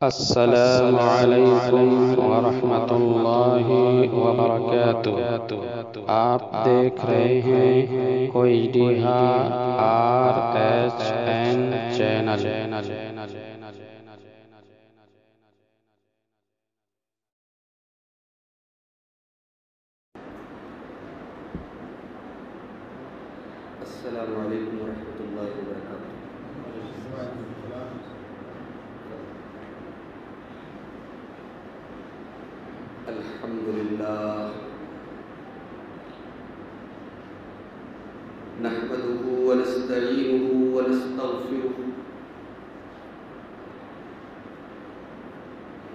अस्सलामु अलैकुम वरहमतुल्लाहि वबरकातुह। आप देख रहे हैं कोई RSN चैनल। अस्सलामु अलैकुम वरहमतुल्लाहि वबरकातुह। अल्हम्दुलिल्लाह नहमदुहु व नस्तईनुहु व नस्तगफिरुहु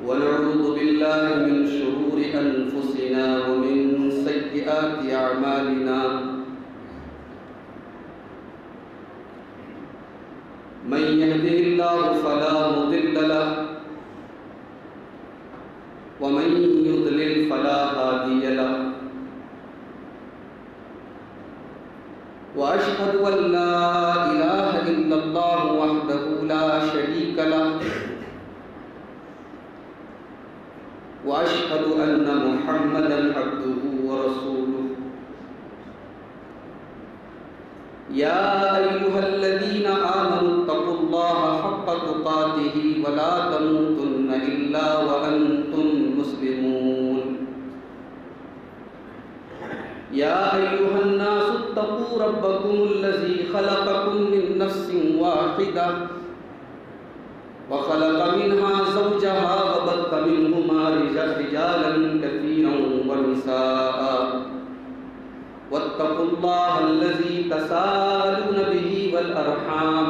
व नऊज़ु बिल्लाहि मिन शुरूरि अनफुसिना व मिन सय्यिआति अअमालिना। मन यहदिहिल्लाहु फला मुदिल्ल लहु व मन युद्लिल फला हादिय लहु व अशहदु अन ला इलाहा इल्लल्लाहु वहदहु ला शरीक लहु व अशहदु अन्न मुहम्मदन अब्दुहु व रसूलुहु। या अय्युहल्लज़ीना आमनुत्तक़ुल्लाहा हक़्क़ तुक़ातिही व ला तमूतुन्न इल्ला व अंतुम मुस्लिमून। या अय्युहन्नासुत्तक़ू रब्बकुमुल्लज़ी ख़लक़कुम मिन नफ़्सिन वाहिदा व ख़लक़ मिन्हा ज़ौजहा व बस्स मिन्हुमा रिजालन कसीरन व निसाअ वत्तक़ुल्लाहल्लज़ी तसाअलून बिही वल अरहाम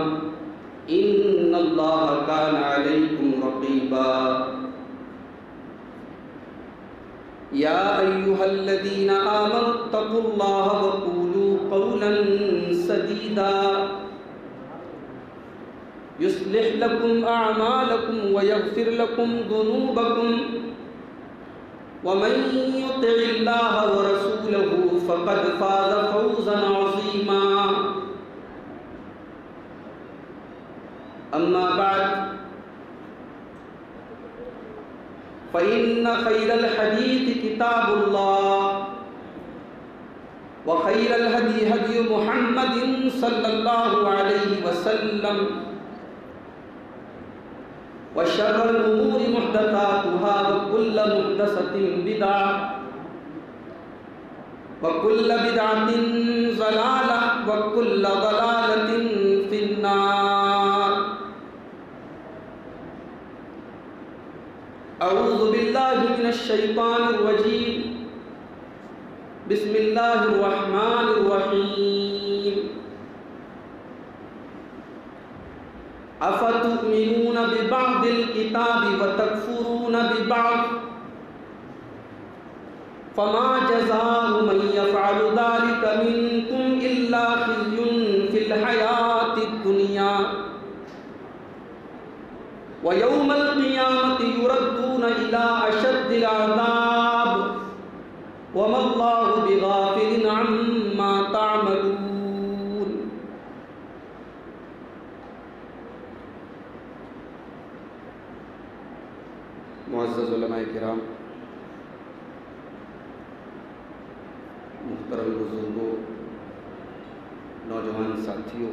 इन्नल्लाहा कान अलैकुम रक़ीबा। या अय्युहल्लज़ीना आमनुत्तक़ुल्लाहा व क़ूलू क़ौलन सदीदा युस्लिह लकुम अअमालकुम व यग़फिर लकुम ज़ुनूबकुम व मन युतिइल्लाह व रसूलहु फ़क़द फ़ाज़ फ़ौज़न अज़ीमा। अम्मा बअद फ़इन्न ख़ैरल हदीस किताबुल्लाह व ख़ैरल हदी हदी मुहम्मदिन सल्लल्लाहु अलैहि वसल्लम व शर्रल उमूरि मुहदसातुहा व कुल्लु मुहदसतिन बिदअह व कुल्लु बिदअतिन ज़लालह व कुल्लु ज़लालतिन फिन्नार। अऊज़ु बिल्लाहि मिनश शैतानिर रजीम। बिस्मिल्लाहिर रहमानिर रहीम। अफ़तुमिनून बिबअदिल किताबि व तकफ़ुरून बिबअद फ़मा जज़ाउ मन यफ़अलु ज़ालिका मिनकुम इल्ला ख़िज़्युन फ़िल हयातिद दुनिया व यौमल क़ियामति युरद्दून इला अशद्दिल अज़ाब व मल्लाहु बिग़ाफ़िलिन अम्मा तअमलून। मुअज़्ज़ज़ उलमाए किराम, मुहतरम बुज़ुर्गों, नौजवान साथियों,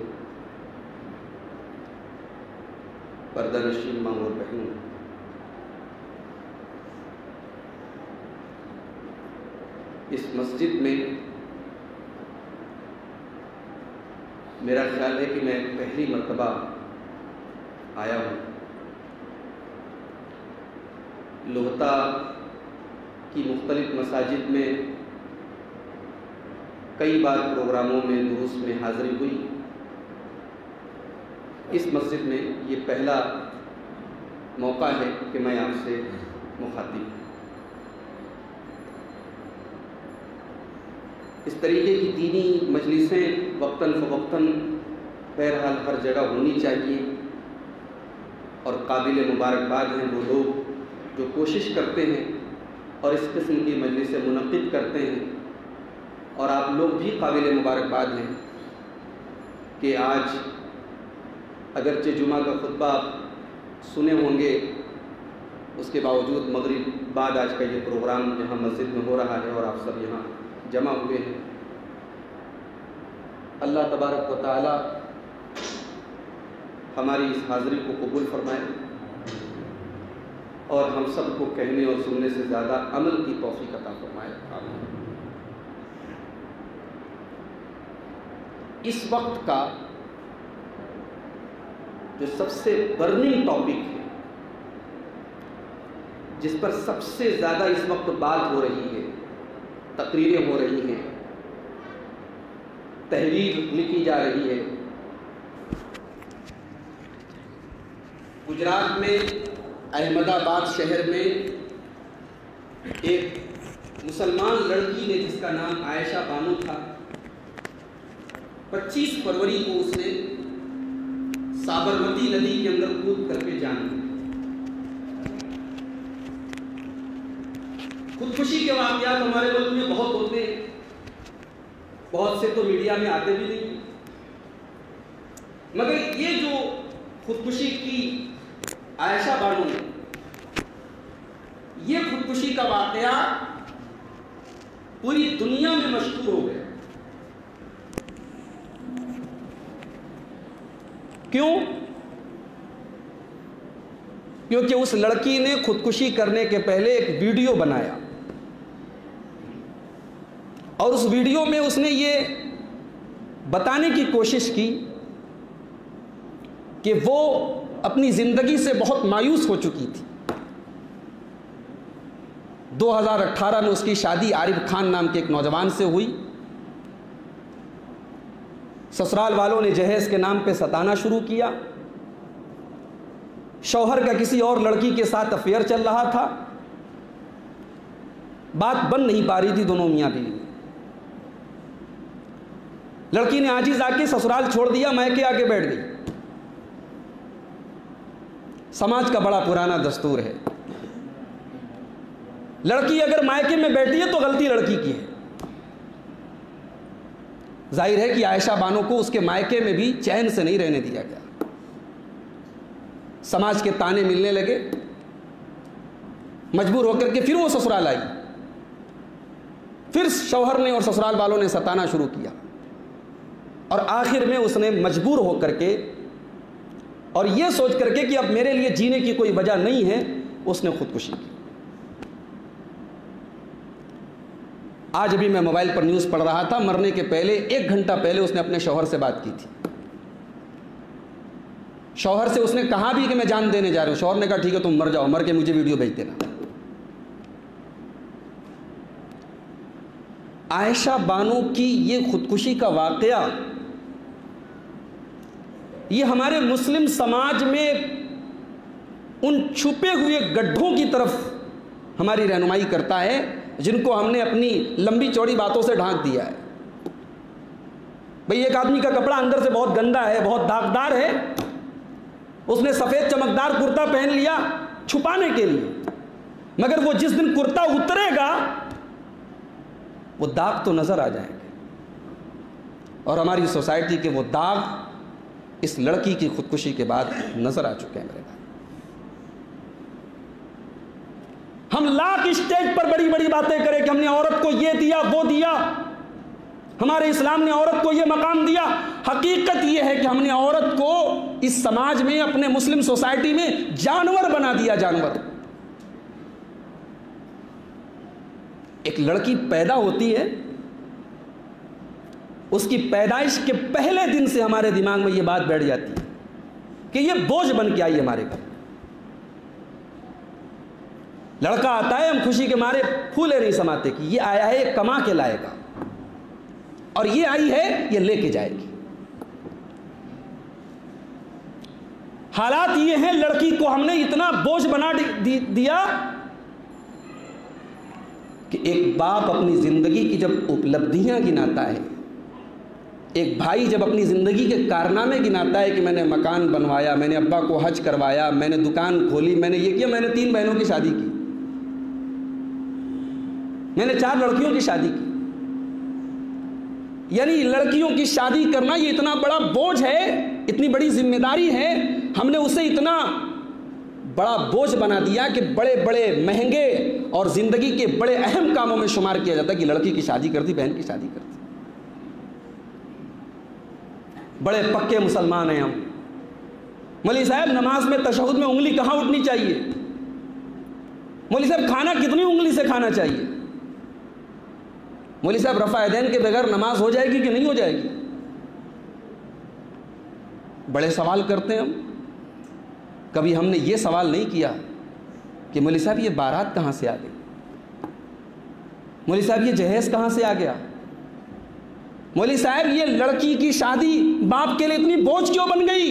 पर्दानशीन माँ और बहनों, इस मस्जिद में मेरा ख्याल है कि मैं पहली मर्तबा आया हूँ। लोहता की मुख्तलिफ मसाजिद में कई बार प्रोग्रामों में दुरूस में हाज़िरी हुई। इस मस्जिद में ये पहला मौका है कि मैं आपसे मुखातिब। इस तरीके की दीनी मजलिसें वक्तन फ़वक्तन बहरहाल हर जगह होनी चाहिए और काबिल मुबारकबाद हैं वो लोग जो कोशिश करते हैं और इस किस्म की मजलिसें मुनक़्क़िद करते हैं, और आप लोग भी काबिल मुबारकबाद हैं कि आज अगरचे जुमा का खुतबा आप सुने होंगे उसके बावजूद मगरिब बाद आज का ये प्रोग्राम यहाँ मस्जिद में हो रहा है और आप सब यहाँ जमा हुए हैं। अल्लाह तबारक व तआला हमारी इस हाज़िरी को कबूल फरमाए और हम सब को कहने और सुनने से ज़्यादा अमल की तौफीक अता फरमाए। आमीन। इस वक्त का जो सबसे बर्निंग टॉपिक है, जिस पर सबसे ज़्यादा इस वक्त बात हो रही है, तकरीरें हो रही हैं, तहरीर लिखी जा रही है, गुजरात में अहमदाबाद शहर में एक मुसलमान लड़की ने जिसका नाम आयशा बानो था, 25 फरवरी को उसने साबरमती नदी के अंदर कूद करके जान दी। खुदकुशी के वाक़यात हमारे मुल्क में बहुत होते हैं, बहुत से तो मीडिया में आते भी नहीं, मगर ये जो खुदकुशी की आयशा बानो ने, ये खुदकुशी का वाक़या पूरी दुनिया में मशहूर हो गया। क्यों? क्योंकि उस लड़की ने खुदकुशी करने के पहले एक वीडियो बनाया और उस वीडियो में उसने ये बताने की कोशिश की कि वो अपनी ज़िंदगी से बहुत मायूस हो चुकी थी। 2018 में उसकी शादी आरिफ खान नाम के एक नौजवान से हुई। ससुराल वालों ने जहेज के नाम पे सताना शुरू किया। शौहर का किसी और लड़की के साथ अफेयर चल रहा था। बात बन नहीं पा रही थी दोनों मियां बीवी में। लड़की ने आजीज आके ससुराल छोड़ दिया, मैके आके बैठ गई। समाज का बड़ा पुराना दस्तूर है, लड़की अगर मायके में बैठी है तो गलती लड़की की है। जाहिर है कि आयशा बानो को उसके मायके में भी चैन से नहीं रहने दिया गया। समाज के ताने मिलने लगे, मजबूर होकर के फिर वो ससुराल आई। फिर शौहर ने और ससुराल वालों ने सताना शुरू किया और आखिर में उसने मजबूर होकर के और ये सोच करके कि अब मेरे लिए जीने की कोई वजह नहीं है, उसने खुदकुशी की। आज भी मैं मोबाइल पर न्यूज़ पढ़ रहा था, मरने के पहले 1 घंटा पहले उसने अपने शौहर से बात की थी। शौहर से उसने कहा भी कि मैं जान देने जा रहा हूं। शौहर ने कहा ठीक है तुम मर जाओ, मर के मुझे वीडियो भेज देना। आयशा बानो की ये खुदकुशी का वाकया ये हमारे मुस्लिम समाज में उन छुपे हुए गड्ढों की तरफ हमारी रहनुमाई करता है जिनको हमने अपनी लंबी चौड़ी बातों से ढांक दिया है। भाई एक आदमी का कपड़ा अंदर से बहुत गंदा है, बहुत दागदार है, उसने सफ़ेद चमकदार कुर्ता पहन लिया छुपाने के लिए, मगर वो जिस दिन कुर्ता उतरेगा वो दाग तो नज़र आ जाएंगे। और हमारी सोसाइटी के वो दाग इस लड़की की खुदकुशी के बाद नज़र आ चुके हैं मेरे भाई। हम लाख स्टेज पर बड़ी बड़ी बातें करें कि हमने औरत को ये दिया वो दिया, हमारे इस्लाम ने औरत को ये मकाम दिया। हकीकत ये है कि हमने औरत को इस समाज में, अपने मुस्लिम सोसाइटी में जानवर बना दिया। जानवर। एक लड़की पैदा होती है, उसकी पैदाइश के पहले दिन से हमारे दिमाग में ये बात बैठ जाती है कि ये बोझ बन के आई हमारे घर। लड़का आता है, हम खुशी के मारे फूले नहीं समाते कि ये आया है, ये कमा के लाएगा, और ये आई है, ये लेके जाएगी। हालात ये हैं, लड़की को हमने इतना बोझ बना दिया कि एक बाप अपनी जिंदगी की जब उपलब्धियां गिनाता है, एक भाई जब अपनी ज़िंदगी के कारनामे गिनाता है कि मैंने मकान बनवाया, मैंने अब्बा को हज करवाया, मैंने दुकान खोली, मैंने ये किया, मैंने 3 बहनों की शादी की, मैंने 4 लड़कियों की शादी की, यानी लड़कियों की शादी करना ये इतना बड़ा बोझ है, इतनी बड़ी जिम्मेदारी है, हमने उसे इतना बड़ा बोझ बना दिया कि बड़े बड़े महंगे और ज़िंदगी के बड़े अहम कामों में शुमार किया जाता है कि लड़की की शादी कर दी, बहन की शादी कर दी। बड़े पक्के मुसलमान हैं हम। मौलवी साहब नमाज में तशहुद में उंगली कहाँ उठनी चाहिए? मौलवी साहब खाना कितनी उंगली से खाना चाहिए? मौलवी साहब रफ़ा यदैन के बगैर नमाज हो जाएगी कि नहीं हो जाएगी? बड़े सवाल करते हैं हम। कभी हमने ये सवाल नहीं किया कि मौलवी साहब ये बारात कहाँ से आ गई, मौलवी साहब ये जहेज कहाँ से आ गया, मौलवी साहब ये लड़की की शादी बाप के लिए इतनी बोझ क्यों बन गई?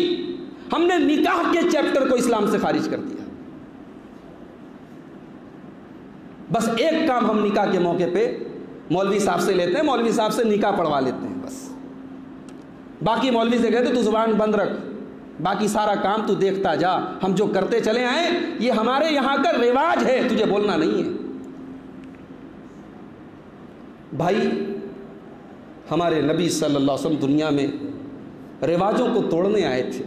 हमने निकाह के चैप्टर को इस्लाम से खारिज कर दिया। बस एक काम हम निकाह के मौके पे मौलवी साहब से लेते हैं, मौलवी साहब से निकाह पढ़वा लेते हैं बस। बाकी मौलवी से कहते तू जुबान बंद रख, बाकी सारा काम तू देखता जा, हम जो करते चले आए ये हमारे यहाँ का रिवाज है, तुझे बोलना नहीं है। भाई हमारे नबी सल्लल्लाहु अलैहि वसल्लम दुनिया में रिवाजों को तोड़ने आए थे।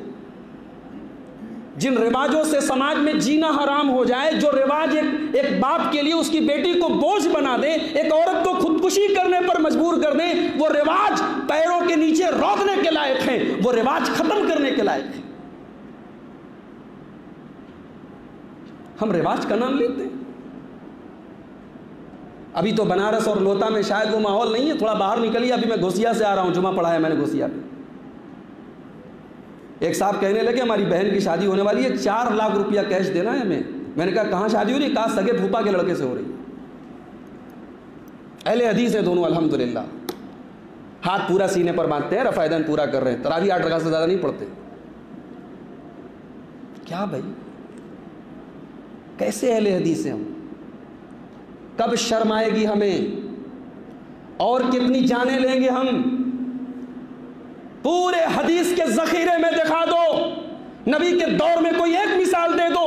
जिन रिवाजों से समाज में जीना हराम हो जाए, जो रिवाज एक बाप के लिए उसकी बेटी को बोझ बना दे, एक औरत को खुदकुशी करने पर मजबूर कर दे, वो रिवाज पैरों के नीचे रौंदने के लायक हैं, वो रिवाज खत्म करने के लायक हैं। हम रिवाज का नाम लेते हैं। अभी तो बनारस और लोता में शायद वो माहौल नहीं है, थोड़ा बाहर निकलिए। अभी मैं घोसिया से आ रहा हूँ, जुमा पढ़ा है मैंने घोसिया में। एक साहब कहने लगे हमारी बहन की शादी होने वाली है, 4 लाख रुपया कैश देना है हमें। मैंने कहा कहाँ शादी हो रही है? कहा सगे फूफा के लड़के से हो रही है। अहले हदीस है दोनों अल्हम्दुलिल्लाह, हाथ पूरा सीने पर बांधते हैं, रफ़ा यदैन पूरा कर रहे हैं, तरावी 8 रकात से ज़्यादा नहीं पढ़ते। क्या भाई, कैसे अहले हदीस हैं हम? कब शर्म आएगी हमें? और कितनी जाने लेंगे हम? पूरे हदीस के ज़ख़ीरे में दिखा दो, नबी के दौर में कोई एक मिसाल दे दो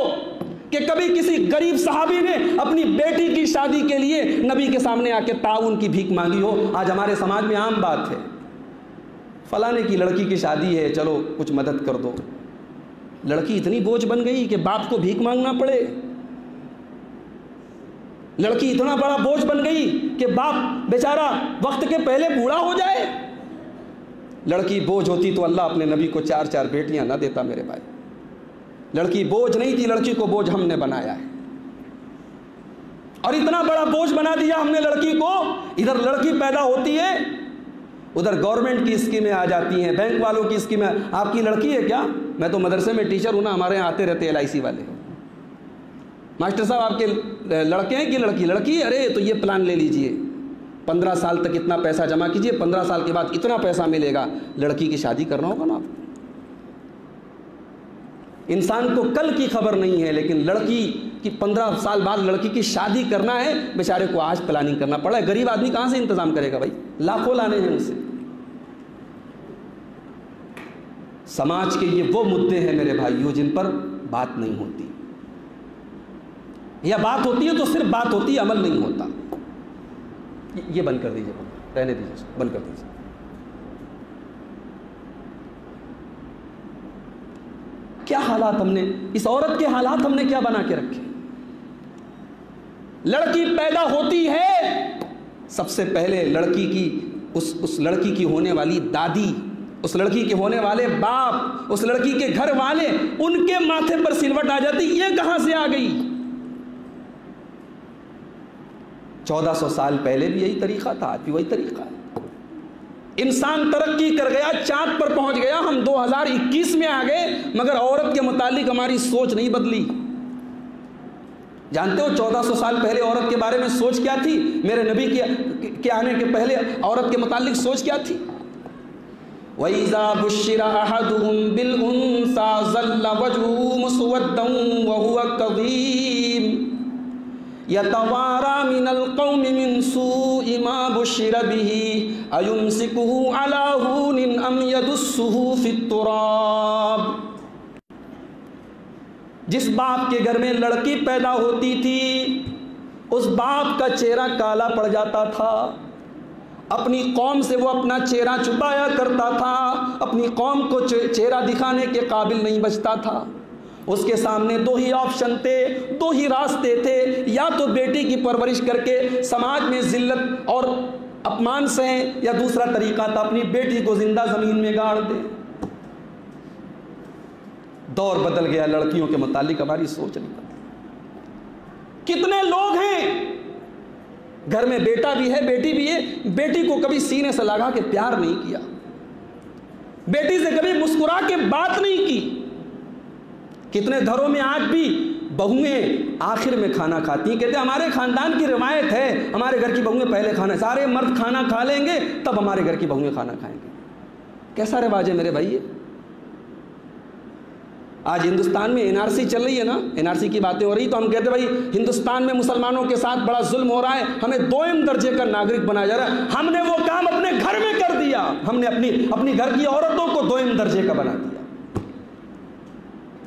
कि कभी किसी गरीब सहाबी ने अपनी बेटी की शादी के लिए नबी के सामने आके ताउन की भीख मांगी हो। आज हमारे समाज में आम बात है, फलाने की लड़की की शादी है, चलो कुछ मदद कर दो। लड़की इतनी बोझ बन गई कि बाप को भीख मांगना पड़े। लड़की इतना बड़ा बोझ बन गई कि बाप बेचारा वक्त के पहले बूढ़ा हो जाए। लड़की बोझ होती तो अल्लाह अपने नबी को 4-4 बेटियां ना देता मेरे भाई। लड़की बोझ नहीं थी, लड़की को बोझ हमने बनाया है, और इतना बड़ा बोझ बना दिया हमने लड़की को। इधर लड़की पैदा होती है, उधर गवर्नमेंट की स्कीमें आ जाती हैं, बैंक वालों की स्कीमें। आपकी लड़की है क्या? मैं तो मदरसे में टीचर हूं ना, हमारे यहाँ आते रहते LIC वाले, मास्टर साहब आपके लड़के हैं कि लड़की? लड़की, अरे तो ये प्लान ले लीजिए, 15 साल तक इतना पैसा जमा कीजिए, 15 साल के बाद इतना पैसा मिलेगा। लड़की की शादी करना होगा ना आपको। इंसान को कल की खबर नहीं है, लेकिन लड़की की 15 साल बाद लड़की की शादी करना है, बेचारे को आज प्लानिंग करना पड़ा है। गरीब आदमी कहाँ से इंतजाम करेगा भाई? लाखों लाने हैं उसे। समाज के ये वो मुद्दे हैं मेरे भाइयों जिन पर बात नहीं होती, या बात होती है तो सिर्फ बात होती है, अमल नहीं होता। ये बंद कर दीजिए, रहने दीजिए, बंद कर दीजिए। क्या हालात हमने, इस औरत के हालात हमने क्या बना के रखे? लड़की पैदा होती है, सबसे पहले लड़की की उस लड़की की होने वाली दादी, उस लड़की के होने वाले बाप, उस लड़की के घर वाले, उनके माथे पर सिलवट आ जाती। ये कहां से आ गई? 1400 साल पहले भी यही तरीका था, आज भी वही तरीका है। इंसान तरक्की कर गया, चांद पर पहुंच गया, हम 2021 में आ गए, मगर औरत के मुतालिक हमारी सोच नहीं बदली। जानते हो 1400 साल पहले औरत के बारे में सोच क्या थी? मेरे नबी के आने के पहले औरत के मुतालिक सोच क्या थी? वइज़ा बुश्शिरा अहदुहुम बिल उन्सा ज़ल्ला वजहुहु मुस्वद्दन व हुवा कज़ीम यतवारा मिनल कौमि मिन सूइ मा बुश्शिरा बिही अयुमसिकुहु अला हूनिन अम यदुस्सुहु फित तुराब। जिस बाप के घर में लड़की पैदा होती थी, उस बाप का चेहरा काला पड़ जाता था। अपनी कौम से वो अपना चेहरा छुपाया करता था, अपनी कौम को चेहरा दिखाने के काबिल नहीं बचता था। उसके सामने दो ही ऑप्शन थे, दो ही रास्ते थे, या तो बेटी की परवरिश करके समाज में जिल्लत और अपमान से, या दूसरा तरीका था अपनी बेटी को जिंदा जमीन में गाड़ दे। दौर बदल गया, लड़कियों के मुतालिक हमारी सोच नहीं बदली। कितने लोग हैं घर में बेटा भी है बेटी भी है, बेटी को कभी सीने से लगा के प्यार नहीं किया, बेटी से कभी मुस्कुरा के बात नहीं की। कितने घरों में आज भी बहुएं आखिर में खाना खाती हैं, कहते हैं हमारे खानदान की रिवायत है, हमारे घर की बहुएं पहले खाना, सारे मर्द खाना खा लेंगे तब हमारे घर की बहुएं खाना खाएंगे। कैसा रिवाज है मेरे भाई? आज हिंदुस्तान में एनआरसी चल रही है ना, एनआरसी की बातें हो रही, तो हम कहते भाई हिंदुस्तान में मुसलमानों के साथ बड़ा जुल्म हो रहा है, हमें दोयम दर्जे का नागरिक बनाया जा रहा है। हमने वो काम अपने घर में कर दिया, हमने अपनी घर की औरतों को दोयम दर्जे का बना दिया।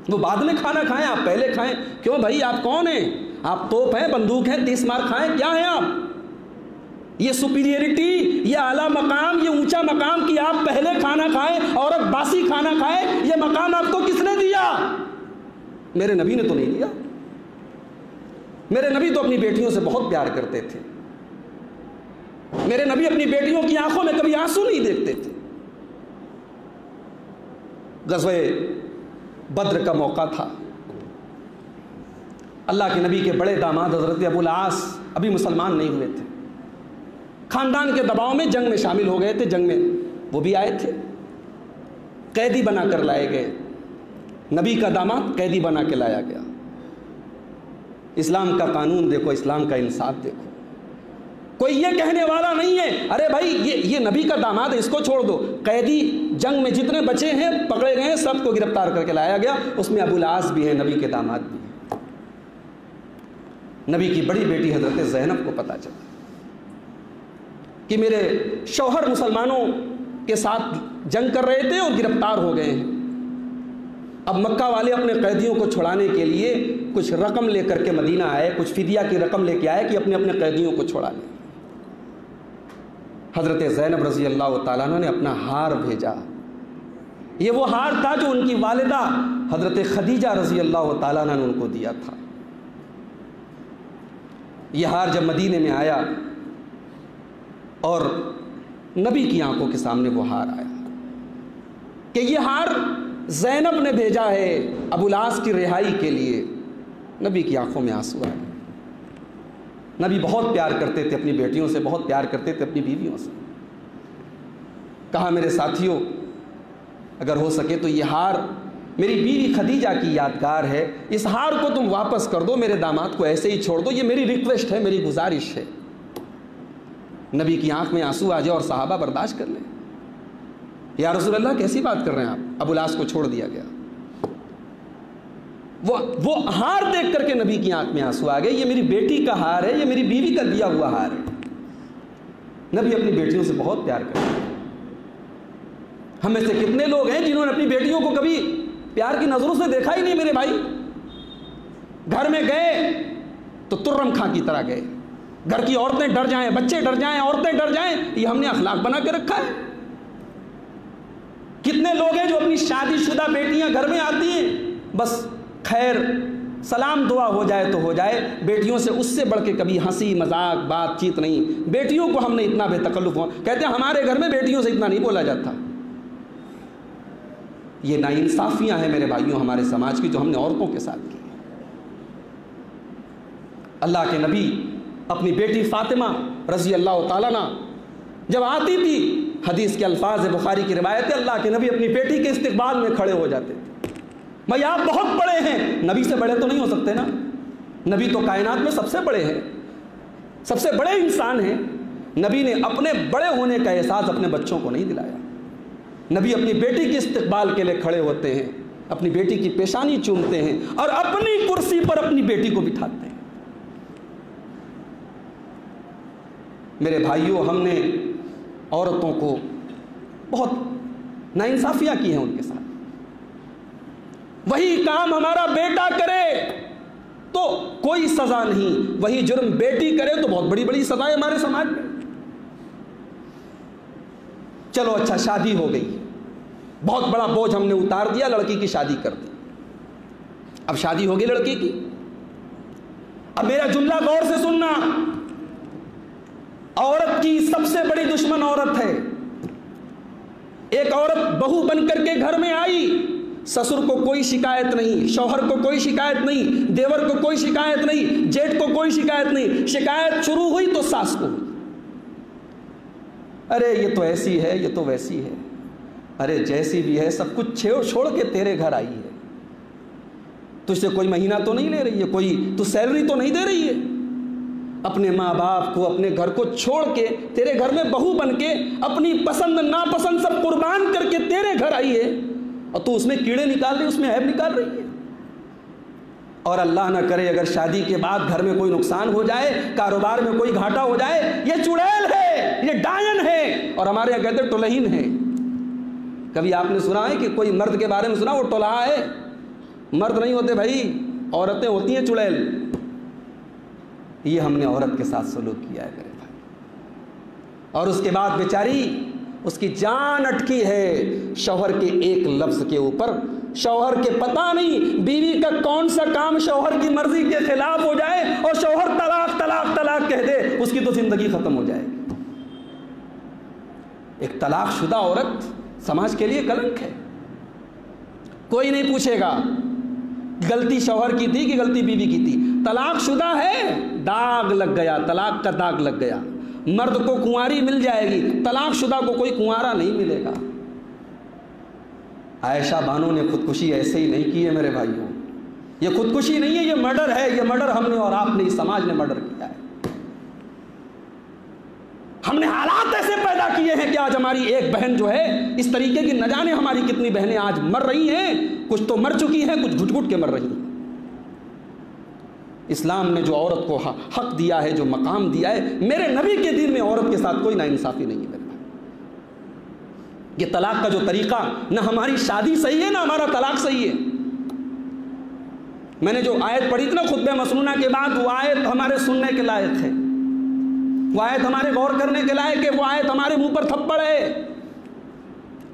वो बाद में खाना खाएं, आप पहले खाएं। क्यों भाई, आप कौन हैं? आप तोप हैं, बंदूक हैं, 30 मार खाएं, क्या हैं आप? ये सुपीरियरिटी, ये आला मकाम, ये ऊंचा मकाम कि आप पहले खाना खाएं, औरत बासी खाना खाए, ये मकाम आपको किसने दिया? मेरे नबी ने तो नहीं दिया। मेरे नबी तो अपनी बेटियों से बहुत प्यार करते थे। मेरे नबी अपनी बेटियों की आंखों में कभी आंसू नहीं देखते थे। गज़वे बद्र का मौका था, अल्लाह के नबी के बड़े दामाद हजरत अबुल आस अभी मुसलमान नहीं हुए थे, खानदान के दबाव में जंग में शामिल हो गए थे, जंग में वो भी आए थे, कैदी बनाकर लाए गए। नबी का दामाद कैदी बना के लाया गया। इस्लाम का कानून देखो, इस्लाम का इंसाफ देखो। कोई ये कहने वाला नहीं है अरे भाई ये नबी का दामाद है, इसको छोड़ दो। कैदी जंग में जितने बचे हैं, पकड़े गए, सबको गिरफ्तार करके लाया गया। उसमें अबुल आस भी है, नबी के दामाद भी है। नबी की बड़ी बेटी हजरत ज़ैनब को पता चला कि मेरे शौहर मुसलमानों के साथ जंग कर रहे थे और गिरफ्तार हो गए हैं। अब मक्का वाले अपने कैदियों को छुड़ाने के लिए कुछ रकम लेकर के मदीना आए, कुछ फिदिया की रकम लेके आए कि अपने अपने कैदियों को छुड़ा लें। हज़रत ज़ैनब रज़ी अल्लाह ताला अन्हा ने अपना हार भेजा। ये वो हार था जो उनकी वालिदा हज़रत खदीजा रज़ी अल्लाह ताला अन्हा ने उनको दिया था। यह हार जब मदीने में आया और नबी की आंखों के सामने वो हार आया कि ये हार ज़ैनब ने भेजा है अबुल आस की रिहाई के लिए, नबी की आंखों में आंसू आए। नबी बहुत प्यार करते थे अपनी बेटियों से, बहुत प्यार करते थे अपनी बीवियों से। कहा मेरे साथियों, अगर हो सके तो ये हार मेरी बीवी खदीजा की यादगार है, इस हार को तुम वापस कर दो, मेरे दामाद को ऐसे ही छोड़ दो, ये मेरी रिक्वेस्ट है, मेरी गुजारिश है। नबी की आंख में आंसू आ जाए और सहाबा बर्दाश्त कर ले। या रसूल अल्लाह कैसी बात कर रहे हैं आप? अबुल आस को छोड़ दिया गया। वो हार देख करके नबी की आंख में आंसू आ गए। ये मेरी बेटी का हार है, ये मेरी बीवी का दिया हुआ हार है। नबी अपनी बेटियों से बहुत प्यार करते हैं। हम में से कितने लोग हैं जिन्होंने अपनी बेटियों को कभी प्यार की नजरों से देखा ही नहीं? मेरे भाई, घर में गए तो तुर्रम खां की तरह गए। घर की औरतें डर जाएं, बच्चे डर जाएं, औरतें डर जाएं, ये हमने अखलाक बना के रखा है। कितने लोग हैं जो अपनी शादीशुदा बेटियां घर में आती हैं, बस खैर सलाम दुआ हो जाए तो हो जाए, बेटियों से उससे बढ़ के कभी हंसी मजाक बातचीत नहीं। बेटियों को हमने इतना बेतकल्लुफ हो, कहते हैं हमारे घर में बेटियों से इतना नहीं बोला जाता। ये नाइंसाफियां हैं मेरे भाइयों हमारे समाज की, जो हमने औरतों के साथ की। अल्लाह के नबी अपनी बेटी फातिमा रजी अल्लाह ताला अन्हा जब आती थी, हदीस के अल्फाज है, बुखारी की रिवायत है, अल्लाह के नबी अपनी बेटी के इस्तिकबाल में खड़े हो जाते थे। भाई आप बहुत बड़े हैं, नबी से बड़े तो नहीं हो सकते ना, नबी तो कायनात में सबसे बड़े हैं, सबसे बड़े इंसान हैं। नबी ने अपने बड़े होने का एहसास अपने बच्चों को नहीं दिलाया। नबी अपनी बेटी के इस्तिकबाल के लिए खड़े होते हैं, अपनी बेटी की पेशानी चूमते हैं और अपनी कुर्सी पर अपनी बेटी को बिठाते हैं। मेरे भाइयों, हमने औरतों को बहुत नाइंसाफियां की हैं उनके साथ। वही काम हमारा बेटा करे तो कोई सजा नहीं, वही जुर्म बेटी करे तो बहुत बड़ी बड़ी सजाएं हमारे समाज में। चलो अच्छा, शादी हो गई, बहुत बड़ा बोझ हमने उतार दिया, लड़की की शादी कर दी, अब शादी होगी लड़की की। अब मेरा जुमला गौर से सुनना, औरत की सबसे बड़ी दुश्मन औरत है। एक औरत बहू बनकर के घर में आई, ससुर को कोई शिकायत नहीं, शौहर को कोई शिकायत नहीं, देवर को कोई शिकायत नहीं, जेठ को कोई शिकायत नहीं। शिकायत शुरू हुई तो सास को, अरे ये तो ऐसी है, ये तो वैसी है। अरे जैसी भी है सब कुछ छोड़ के तेरे घर आई है। तुझसे कोई महीना तो नहीं ले रही है, कोई तू सैलरी तो नहीं दे रही है। अपने माँ बाप को, अपने घर को छोड़ के तेरे घर में बहू बन के अपनी पसंद नापसंद सब कुर्बान करके तेरे घर आई है, और तू उसमें कीड़े निकाल रही, उसमें ऐब निकाल रही है। और अल्लाह ना करे अगर शादी के बाद घर में कोई नुकसान हो जाए, कारोबार में कोई घाटा हो जाए, ये चुड़ैल है, ये डायन है, और हमारे यहाँ कहते टोलहीन है। कभी आपने सुना है कि कोई मर्द के बारे में सुना वो टोलहा है? मर्द नहीं होते भाई, औरतें होती हैं चुड़ैल। ये हमने औरत के साथ सलूक किया है मेरे भाई। और उसके बाद बेचारी, उसकी जान अटकी है शौहर के एक लफ्ज के ऊपर। शौहर के पता नहीं बीवी का कौन सा काम शौहर की मर्जी के खिलाफ हो जाए और शौहर तलाक तलाक तलाक कह दे, उसकी तो जिंदगी खत्म हो जाएगी। एक तलाकशुदा औरत समाज के लिए कलंक है। कोई नहीं पूछेगा गलती शौहर की थी कि गलती बीवी की थी। तलाकशुदा है, दाग लग गया, तलाक का दाग लग गया। मर्द को कुंवारी मिल जाएगी, तलाकशुदा को कोई कुंवारा नहीं मिलेगा। आयशा बानो ने खुदकुशी ऐसे ही नहीं की है मेरे भाइयों। ये खुदकुशी नहीं है, ये मर्डर है। ये मर्डर हमने और आपने, इस समाज ने मर्डर किया है। हमने हालात ऐसे पैदा किए हैं कि आज हमारी एक बहन जो है इस तरीके की, न जाने हमारी कितनी बहनें आज मर रही हैं। कुछ तो मर चुकी हैं, कुछ घुट-घुट के मर रही हैं। इस्लाम ने जो औरत को हक दिया है, जो मकाम दिया है, मेरे नबी के दिन में औरत के साथ कोई नाइंसाफी नहीं है मेरे भाई। ये तलाक का जो तरीका, ना हमारी शादी सही है ना हमारा तलाक सही है। मैंने जो आयत पढ़ी थी ना खुतबे मसनूना के बाद, वो आयत हमारे सुनने के लायक है, वो आयत हमारे गौर करने के लायक है, वो आयत हमारे मुंह पर थप्पड़ है।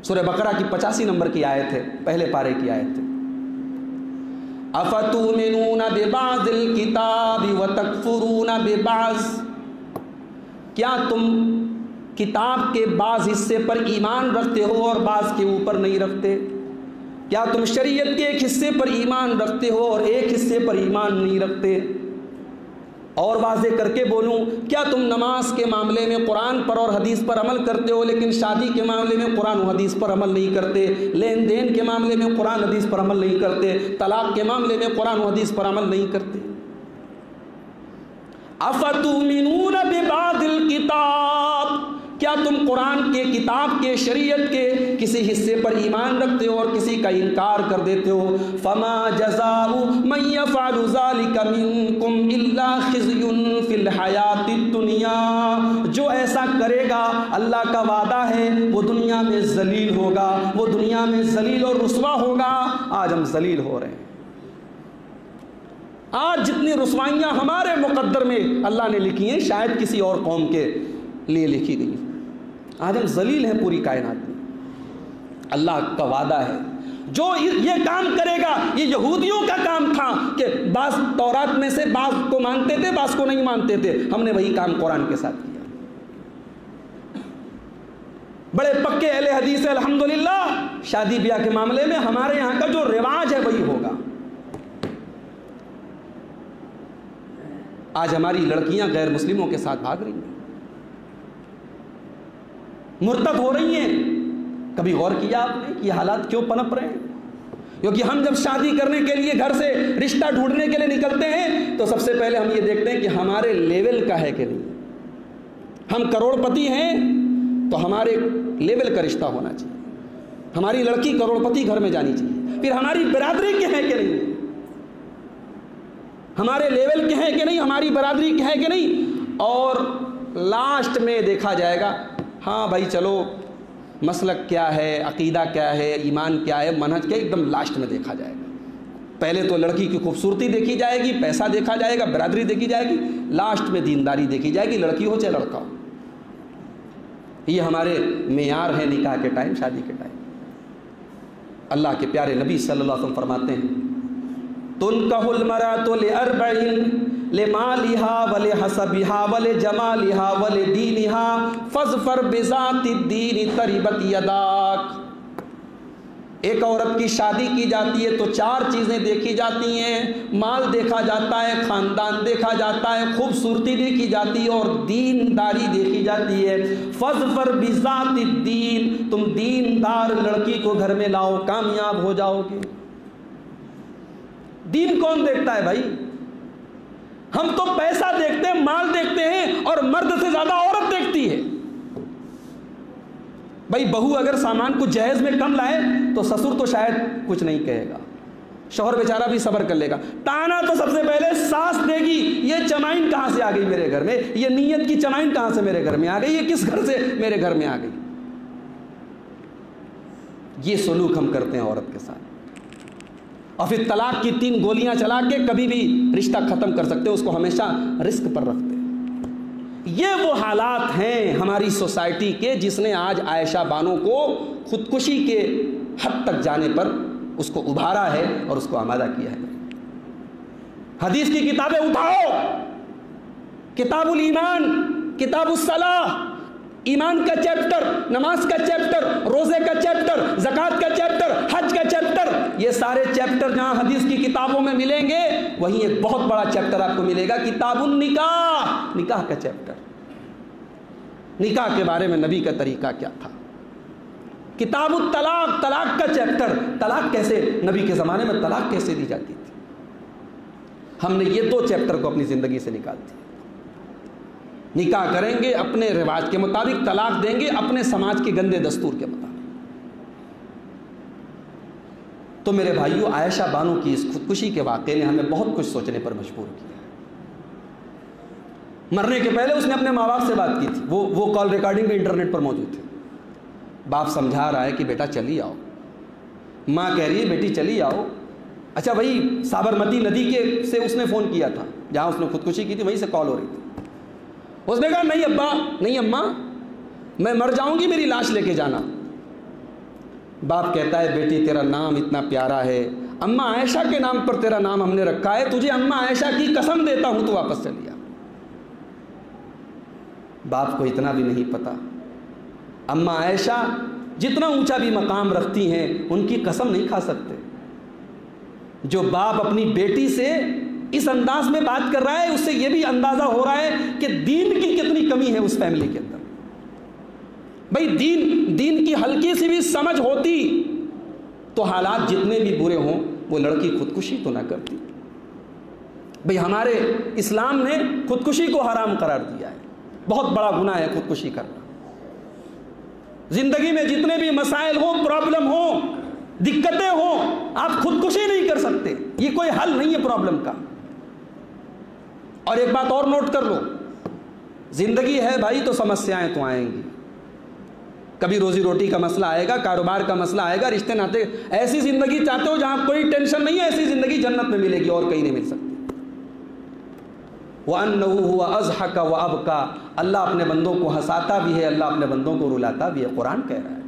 सूरह बकरा की 85 नंबर की आयत है, पहले पारे की आयत है। अफतुमिनूना बिबाज़िल किताबि व तकफुरूना बिबाज़, क्या तुम किताब के बाज़ हिस्से पर ईमान रखते हो और बाज़ के ऊपर नहीं रखते? क्या तुम शरीयत के एक हिस्से पर ईमान रखते हो और एक हिस्से पर ईमान नहीं रखते? और वाज़े करके बोलूं, क्या तुम नमाज के मामले में कुरान पर और हदीस पर अमल करते हो लेकिन शादी के मामले में कुरान और हदीस पर अमल नहीं करते? लेन देन के मामले में कुरान हदीस पर अमल नहीं करते? तलाक के मामले में कुरान और हदीस पर अमल नहीं करते? अफतुमिनून बिबादिल किताब, क्या तुम कुरान के, किताब के, शरीयत के किसी हिस्से पर ईमान रखते हो और किसी का इनकार कर देते हो? फमा जज़ाउ मन यफ़अलु ज़ालिका मिनकुम इल्ला खिज़युन फिल हयातिद दुनिया, जो ऐसा करेगा अल्लाह का वादा है वो दुनिया में जलील होगा, वो दुनिया में जलील और रुस्वा होगा। आज हम जलील हो रहे हैं। आज जितनी रुस्वाइयाँ हमारे मुकद्दर में अल्लाह ने लिखी हैं शायद किसी और कौम के लिए लिखी गई। आज हम जलील हैं पूरी कायनात में। अल्लाह का वादा है जो ये काम करेगा, ये यहूदियों का काम था कि बास तौरात में से बास को मानते थे, बास को नहीं मानते थे। हमने वही काम कुरान के साथ किया। बड़े पक्के अहले हदीस है अल्हम्दुलिल्लाह। शादी ब्याह के मामले में हमारे यहाँ का जो रिवाज है वही होगा। आज हमारी लड़कियां गैर मुस्लिमों के साथ भाग रही हैं, मुर्तद हो रही हैं। कभी गौर किया आपने कि हालात क्यों पनप रहे हैं? क्योंकि हम जब शादी करने के लिए घर से रिश्ता ढूंढने के लिए निकलते हैं तो सबसे पहले हम ये देखते हैं कि हमारे लेवल का है कि नहीं। हम करोड़पति हैं तो हमारे लेवल का रिश्ता होना चाहिए, हमारी लड़की करोड़पति घर में जानी चाहिए। फिर हमारी बिरादरी के हैं कि नहीं, हमारे लेवल के हैं कि नहीं, हमारी बरादरी के हैं कि नहीं। और लास्ट में देखा जाएगा, हाँ भाई चलो मसलक क्या है, अकीदा क्या है, ईमान क्या है, मनहज क्या है, एकदम लास्ट में देखा जाएगा। पहले तो लड़की की खूबसूरती देखी जाएगी, पैसा देखा जाएगा, बरादरी देखी जाएगी, लास्ट में दीनदारी देखी जाएगी, लड़की हो चाहे लड़का हो। ये हमारे मेयार हैं निकाह के टाइम, शादी के टाइम। अल्लाह के प्यारे नबी सल्लल्लाहु अलैहि वसल्लम फरमाते हैं, तुनकहुल मरातु लिअर्बईन लिमालिहा वले हसबिहा वले जमालिहा वले दीनिहा फज़फर बिज़ातिद्दीन तरिबत यदाक। एक औरत की शादी की जाती है तो 4 चीज़ें देखी जाती हैं, माल देखा जाता है, ख़ानदान देखा जाता है, खूबसूरती देखी जाती है और दीनदारी देखी जाती है। फज़फर बिज़ातिद्दीन, तुम दीनदार लड़की को घर में लाओ, कामयाब हो जाओगे। दीन कौन देखता है भाई? हम तो पैसा देखते हैं, माल देखते हैं और मर्द से ज़्यादा औरत देखती है। भाई बहू अगर सामान कुछ जहेज में कम लाए तो ससुर तो शायद कुछ नहीं कहेगा, शौहर बेचारा भी सब्र कर लेगा। ताना तो सबसे पहले सास देगी, ये चमाइन कहां से आ गई मेरे घर में, ये नीयत की चमाइन कहां से मेरे घर में आ गई, ये किस घर से मेरे घर में आ गई। ये सलूक हम करते हैं औरत के साथ। और फिर तलाक की 3 गोलियां चला के कभी भी रिश्ता खत्म कर सकते हो, उसको हमेशा रिस्क पर रखते हैं। ये वो हालात हैं हमारी सोसाइटी के जिसने आज आयशा बानो को खुदकुशी के हद तक जाने पर उसको उभारा है और उसको आमादा किया है। हदीस की किताबें उठाओ, किताबुल ईमान, किताबुस सलाह, ईमान का चैप्टर, नमाज का चैप्टर, रोजे का चैप्टर, ज़कात का चैप्टर, हज का चैप्टर, ये सारे चैप्टर जहां हदीस की किताबों में मिलेंगे वहीं एक बहुत बड़ा चैप्टर आपको मिलेगा किताबुन निकाह, निकाह का चैप्टर। निकाह के बारे में नबी का तरीका क्या था। किताबुत तलाक, तलाक का चैप्टर, तलाक कैसे, नबी के ज़माने में तलाक कैसे दी जाती थी। हमने ये 2 चैप्टर को अपनी ज़िंदगी से निकाल दिया। निकाह करेंगे अपने रिवाज के मुताबिक, तलाक देंगे अपने समाज के गंदे दस्तूर के मुताबिक। तो मेरे भाइयों, आयशा बानो की इस खुदकुशी के वाक़े ने हमें बहुत कुछ सोचने पर मजबूर किया। मरने के पहले उसने अपने माँ बाप से बात की थी, वो कॉल रिकॉर्डिंग भी इंटरनेट पर मौजूद थे। बाप समझा रहा है कि बेटा चली आओ, माँ कह रही है बेटी चली आओ। अच्छा भाई, साबरमती नदी के से उसने फ़ोन किया था जहाँ उसने खुदकुशी की थी, वहीं से कॉल हो रही थी। उसने कहा नहीं अब्बा, नहीं अम्मा, मैं मर जाऊंगी, मेरी लाश लेके जाना। बाप कहता है बेटी तेरा नाम इतना प्यारा है, अम्मा आयशा के नाम पर तेरा नाम हमने रखा है, तुझे अम्मा आयशा की कसम देता हूं तू वापस चली आ। बाप को इतना भी नहीं पता, अम्मा आयशा जितना ऊंचा भी मकाम रखती हैं उनकी कसम नहीं खा सकते। जो बाप अपनी बेटी से इस अंदाज में बात कर रहा है उससे यह भी अंदाजा हो रहा है कि दीन की कितनी कमी है उस फैमिली के अंदर। भाई दीन की हल्की सी भी समझ होती तो हालात जितने भी बुरे हों वो लड़की खुदकुशी तो ना करती। भाई हमारे इस्लाम ने खुदकुशी को हराम करार दिया है, बहुत बड़ा गुनाह है खुदकुशी करना। जिंदगी में जितने भी मसाइल हो, प्रॉब्लम हो, दिक्कतें हो, आप खुदकुशी नहीं कर सकते, ये कोई हल नहीं है प्रॉब्लम का। और एक बात और नोट कर लो, जिंदगी है भाई तो समस्याएं तो आएंगी। कभी रोजी रोटी का मसला आएगा, कारोबार का मसला आएगा, रिश्ते नाते। ऐसी जिंदगी चाहते हो जहां कोई टेंशन नहीं है, ऐसी जिंदगी जन्नत में मिलेगी और कहीं नहीं मिल सकती। वअन्नहु हुवा अज़हक व अबका, अल्लाह अपने बंदों को हंसाता भी है, अल्लाह अपने बंदों को रुलाता भी है। कुरान कह रहा है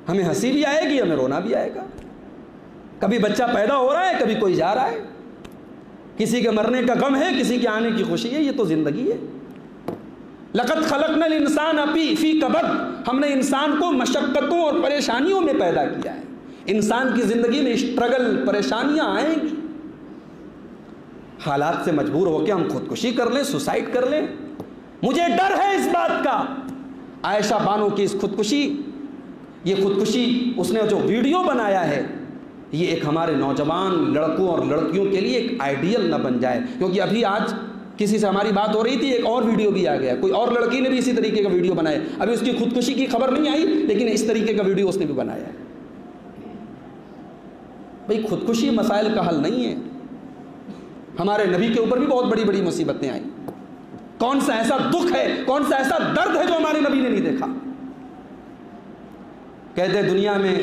हमें हंसी भी आएगी, हमें रोना भी आएगा। कभी बच्चा पैदा हो रहा है, कभी कोई जा रहा है, किसी के मरने का गम है, किसी के आने की खुशी है। ये तो जिंदगी है। लक़द खलक़नल इंसान फी कबद, हमने इंसान को मशक्क़तों और परेशानियों में पैदा किया है। इंसान की ज़िंदगी में स्ट्रगल, परेशानियां आएंगी। हालात से मजबूर होकर हम खुदकुशी कर लें, सुसाइड कर लें, मुझे डर है इस बात का। आयशा बानो की इस खुदकुशी, ये खुदकुशी उसने जो वीडियो बनाया है, ये एक हमारे नौजवान लड़कों और लड़कियों के लिए एक आइडियल न बन जाए। क्योंकि अभी आज किसी से हमारी बात हो रही थी, एक और वीडियो भी आ गया, कोई और लड़की ने भी इसी तरीके का वीडियो बनाया। अभी उसकी खुदकुशी की खबर नहीं आई, लेकिन इस तरीके का वीडियो उसने भी बनाया है। भाई खुदकुशी मसाइल का हल नहीं है। हमारे नबी के ऊपर भी बहुत बड़ी बड़ी मुसीबतें आई। कौन सा ऐसा दुख है, कौन सा ऐसा दर्द है जो हमारे नबी ने नहीं देखा। कहते दुनिया में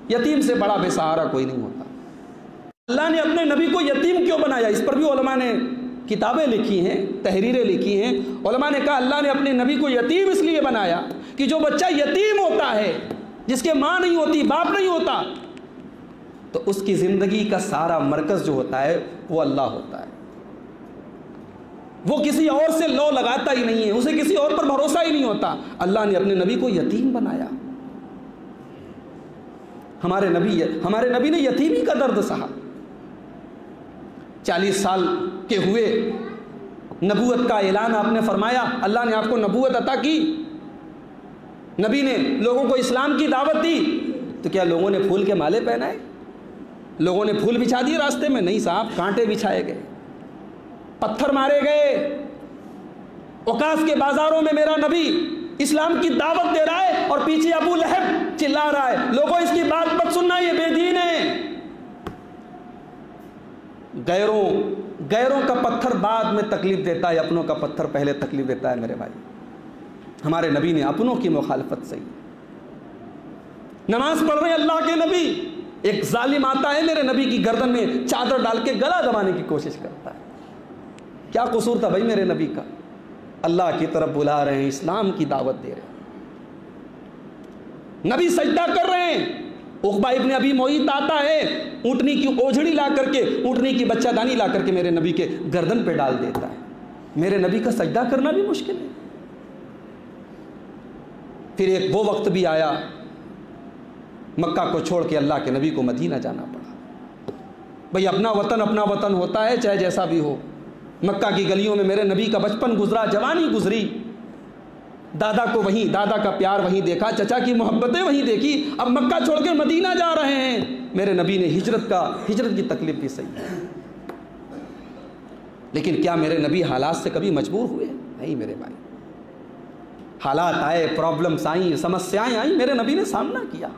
यतीम से बड़ा बेसहारा कोई नहीं होता। अल्लाह ने अपने नबी को यतीम क्यों बनाया, इस पर भी उलमा ने किताबें लिखी हैं, तहरीरें लिखी हैं। उलमा ने कहा अल्लाह ने अपने नबी को यतीम इसलिए बनाया कि जो बच्चा यतीम होता है, जिसके माँ नहीं होती, बाप नहीं होता, तो उसकी ज़िंदगी का सारा मरकज़ जो होता है वो अल्लाह होता है। वो किसी और से लौ लगाता ही नहीं है, उसे किसी और पर भरोसा ही नहीं होता। अल्लाह ने अपने नबी को यतीम बनाया। हमारे नबी ने यतीमी का दर्द सहा। 40 साल के हुए नबूवत का ऐलान आपने फरमाया, अल्लाह ने आपको नबूवत अता की, नबी ने लोगों को इस्लाम की दावत दी, तो क्या लोगों ने फूल के माले पहनाए? लोगों ने फूल बिछा दिए रास्ते में? नहीं साहब, कांटे बिछाए गए, पत्थर मारे गए। औकास के बाजारों में मेरा नबी इस्लाम की दावत दे रहा है और पीछे अबू लहब चिल्ला रहा है, लोगों इसकी बात मत सुनना, ये बेदीन है। गैरों का पत्थर बाद में तकलीफ देता है, अपनों का पत्थर पहले तकलीफ देता है। मेरे भाई, हमारे नबी ने अपनों की मुखालफत सही। नमाज पढ़ रहे अल्लाह के नबी, एक जालिम आता है मेरे नबी की गर्दन में चादर डाल के गला दबाने की कोशिश करता है। क्या कसूर था भाई मेरे नबी का? अल्लाह की तरफ बुला रहे हैं, इस्लाम की दावत दे रहे हैं, नबी सजदा कर रहे हैं। उक़बा इब्न अबी मुईत आता है, ऊँटनी की ओझड़ी ला करके, ऊँटनी की बच्चादानी ला करके मेरे नबी के गर्दन पे डाल देता है। मेरे नबी का सजदा करना भी मुश्किल है। फिर एक वो वक्त भी आया, मक्का को छोड़ के अल्लाह के नबी को मदीना जाना पड़ा। भाई अपना वतन होता है, चाहे जैसा भी हो। मक्का की गलियों में मेरे नबी का बचपन गुजरा, जवानी गुजरी, दादा को वहीं, दादा का प्यार वहीं देखा, चचा की मोहब्बतें वहीं देखी। अब मक्का छोड़ के मदीना जा रहे हैं। मेरे नबी ने हिजरत की तकलीफ भी सही, लेकिन क्या मेरे नबी हालात से कभी मजबूर हुए? नहीं मेरे भाई। हालात आए, प्रॉब्लम्स आई, समस्याएं आई, मेरे नबी ने सामना किया,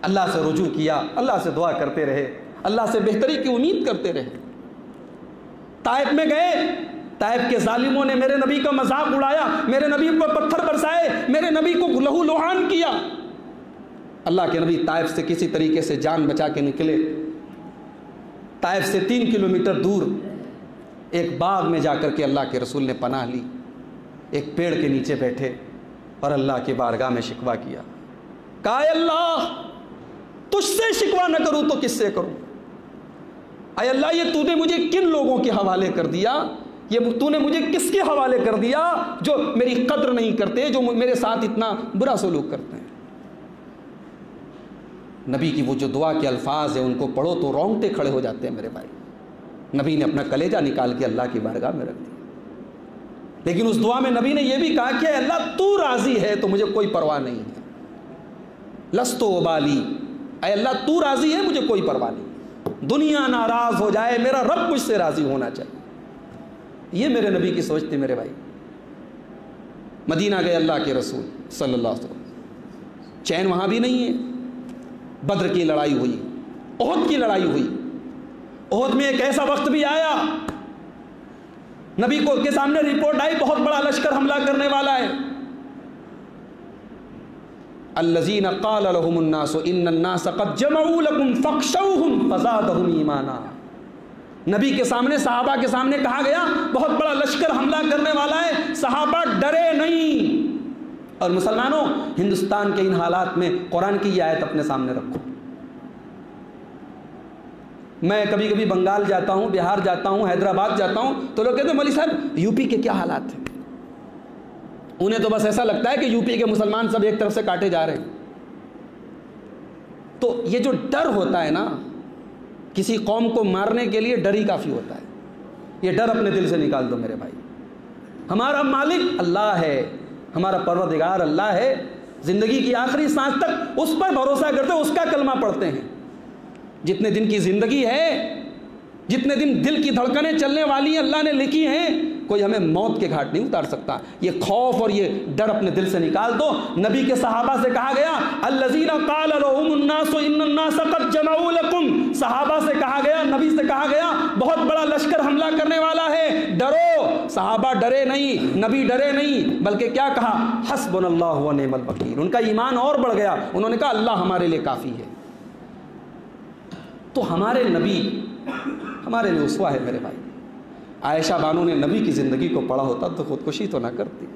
अल्लाह से रुजू किया, अल्लाह से दुआ करते रहे, अल्लाह से बेहतरी की उम्मीद करते रहे। ताइफ में गए, ताइफ के जालिमों ने मेरे नबी का मजाक उड़ाया, मेरे नबी पर पत्थर बरसाए, मेरे नबी को लहू लुहान किया। अल्लाह के नबी ताइफ से किसी तरीके से जान बचा के निकले। ताइफ से 3 किलोमीटर दूर एक बाग में जाकर के अल्लाह के रसूल ने पनाह ली, एक पेड़ के नीचे बैठे और अल्लाह की बारगाह में शिकवा किया। कहा अल्लाह, तुझसे शिकवा न करूं तो किससे करूं? अय अल्लाह, ये तूने मुझे किन लोगों के हवाले कर दिया? ये तूने मुझे किसके हवाले कर दिया जो मेरी कद्र नहीं करते, जो मेरे साथ इतना बुरा सलूक करते हैं? नबी की वो जो दुआ के अल्फाज है, उनको पढ़ो तो रोंगटे खड़े हो जाते हैं मेरे भाई। नबी ने अपना कलेजा निकाल के अल्लाह की बारगाह में रख दिया। लेकिन उस दुआ में नबी ने यह भी कहा कि अल्लाह तू राजी है तो मुझे कोई परवाह नहीं है। लस्तो उबाली, अय अल्लाह तू राजी है, मुझे कोई परवाह नहीं, दुनिया नाराज हो जाए, मेरा रब मुझसे राजी होना चाहिए। ये मेरे नबी की सोच थी मेरे भाई। मदीना गए अल्लाह के रसूल सल्लल्लाहु अलैहि वसल्लम, चैन वहां भी नहीं है। बद्र की लड़ाई हुई, ओहद की लड़ाई हुई। ओहद में एक ऐसा वक्त भी आया, नबी को के सामने रिपोर्ट आई, बहुत बड़ा लश्कर हमला करने वाला है। अल्लज़ीना क़ाल लहुमुन्नासु इन्नन्नास क़द जमऊ लकुम फ़ख़शौहुम फ़ज़ादहुम ईमाना। नबी के सामने, सहाबा के सामने कहा गया, बहुत बड़ा लश्कर हमला करने वाला है, सहाबा डरे नहीं। और मुसलमानों, हिंदुस्तान के इन हालात में कुरान की ये आयत अपने सामने रखो। मैं कभी कभी बंगाल जाता हूँ, बिहार जाता हूँ, हैदराबाद जाता हूँ, तो लोग कहते हैं मौलवी साहब यूपी के क्या हालात हैं? उन्हें तो बस ऐसा लगता है कि यूपी के मुसलमान सब एक तरफ से काटे जा रहे हैं। तो ये जो डर होता है ना, किसी कौम को मारने के लिए डर ही काफ़ी होता है। ये डर अपने दिल से निकाल दो मेरे भाई। हमारा मालिक अल्लाह है, हमारा परवरदिगार अल्लाह है। ज़िंदगी की आखिरी सांस तक उस पर भरोसा करते, उसका कलमा पढ़ते हैं। जितने दिन की ज़िंदगी है, जितने दिन दिल की धड़कनें चलने वाली हैं, अल्लाह ने लिखी हैं, कोई हमें मौत के घाट नहीं उतार सकता। ये खौफ और ये डर अपने दिल से निकाल दो। नबी के सहाबा से कहा गया, अल्लज़ीना क़ाल लहुमुन्नासु इन्नन्नास क़द जमऊ लकुम। सहाबा से कहा गया, नबी से कहा गया, बहुत बड़ा लश्कर हमला करने वाला है, डरो। सहाबा डरे नहीं, नबी डरे नहीं, बल्कि क्या कहा, हस्बुनल्लाहु व निअमल वकील। उनका ईमान और बढ़ गया, उन्होंने कहा अल्लाह हमारे लिए काफ़ी है। तो हमारे नबी हमारे लिए उसवा है मेरे भाई। आयशा बानो ने नबी की ज़िंदगी को पढ़ा होता तो खुदकुशी तो ना करती।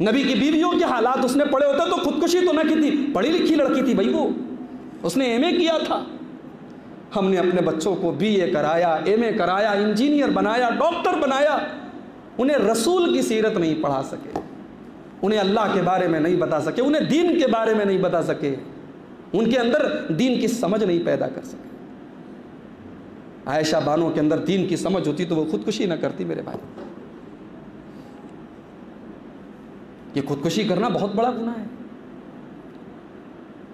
नबी की बीवियों के हालात उसने पढ़े होते तो खुदकुशी तो ना की थी। पढ़ी लिखी लड़की थी भाई वो, उसने एमए किया था। हमने अपने बच्चों को बीए कराया, एमए कराया, इंजीनियर बनाया, डॉक्टर बनाया, उन्हें रसूल की सीरत नहीं पढ़ा सके, उन्हें अल्लाह के बारे में नहीं बता सके, उन्हें दीन के बारे में नहीं बता सके, उनके अंदर दीन की समझ नहीं पैदा कर सके। आयशा बानो के अंदर दीन की समझ होती तो वो खुदकुशी ना करती मेरे भाई। ये खुदकुशी करना बहुत बड़ा गुनाह है,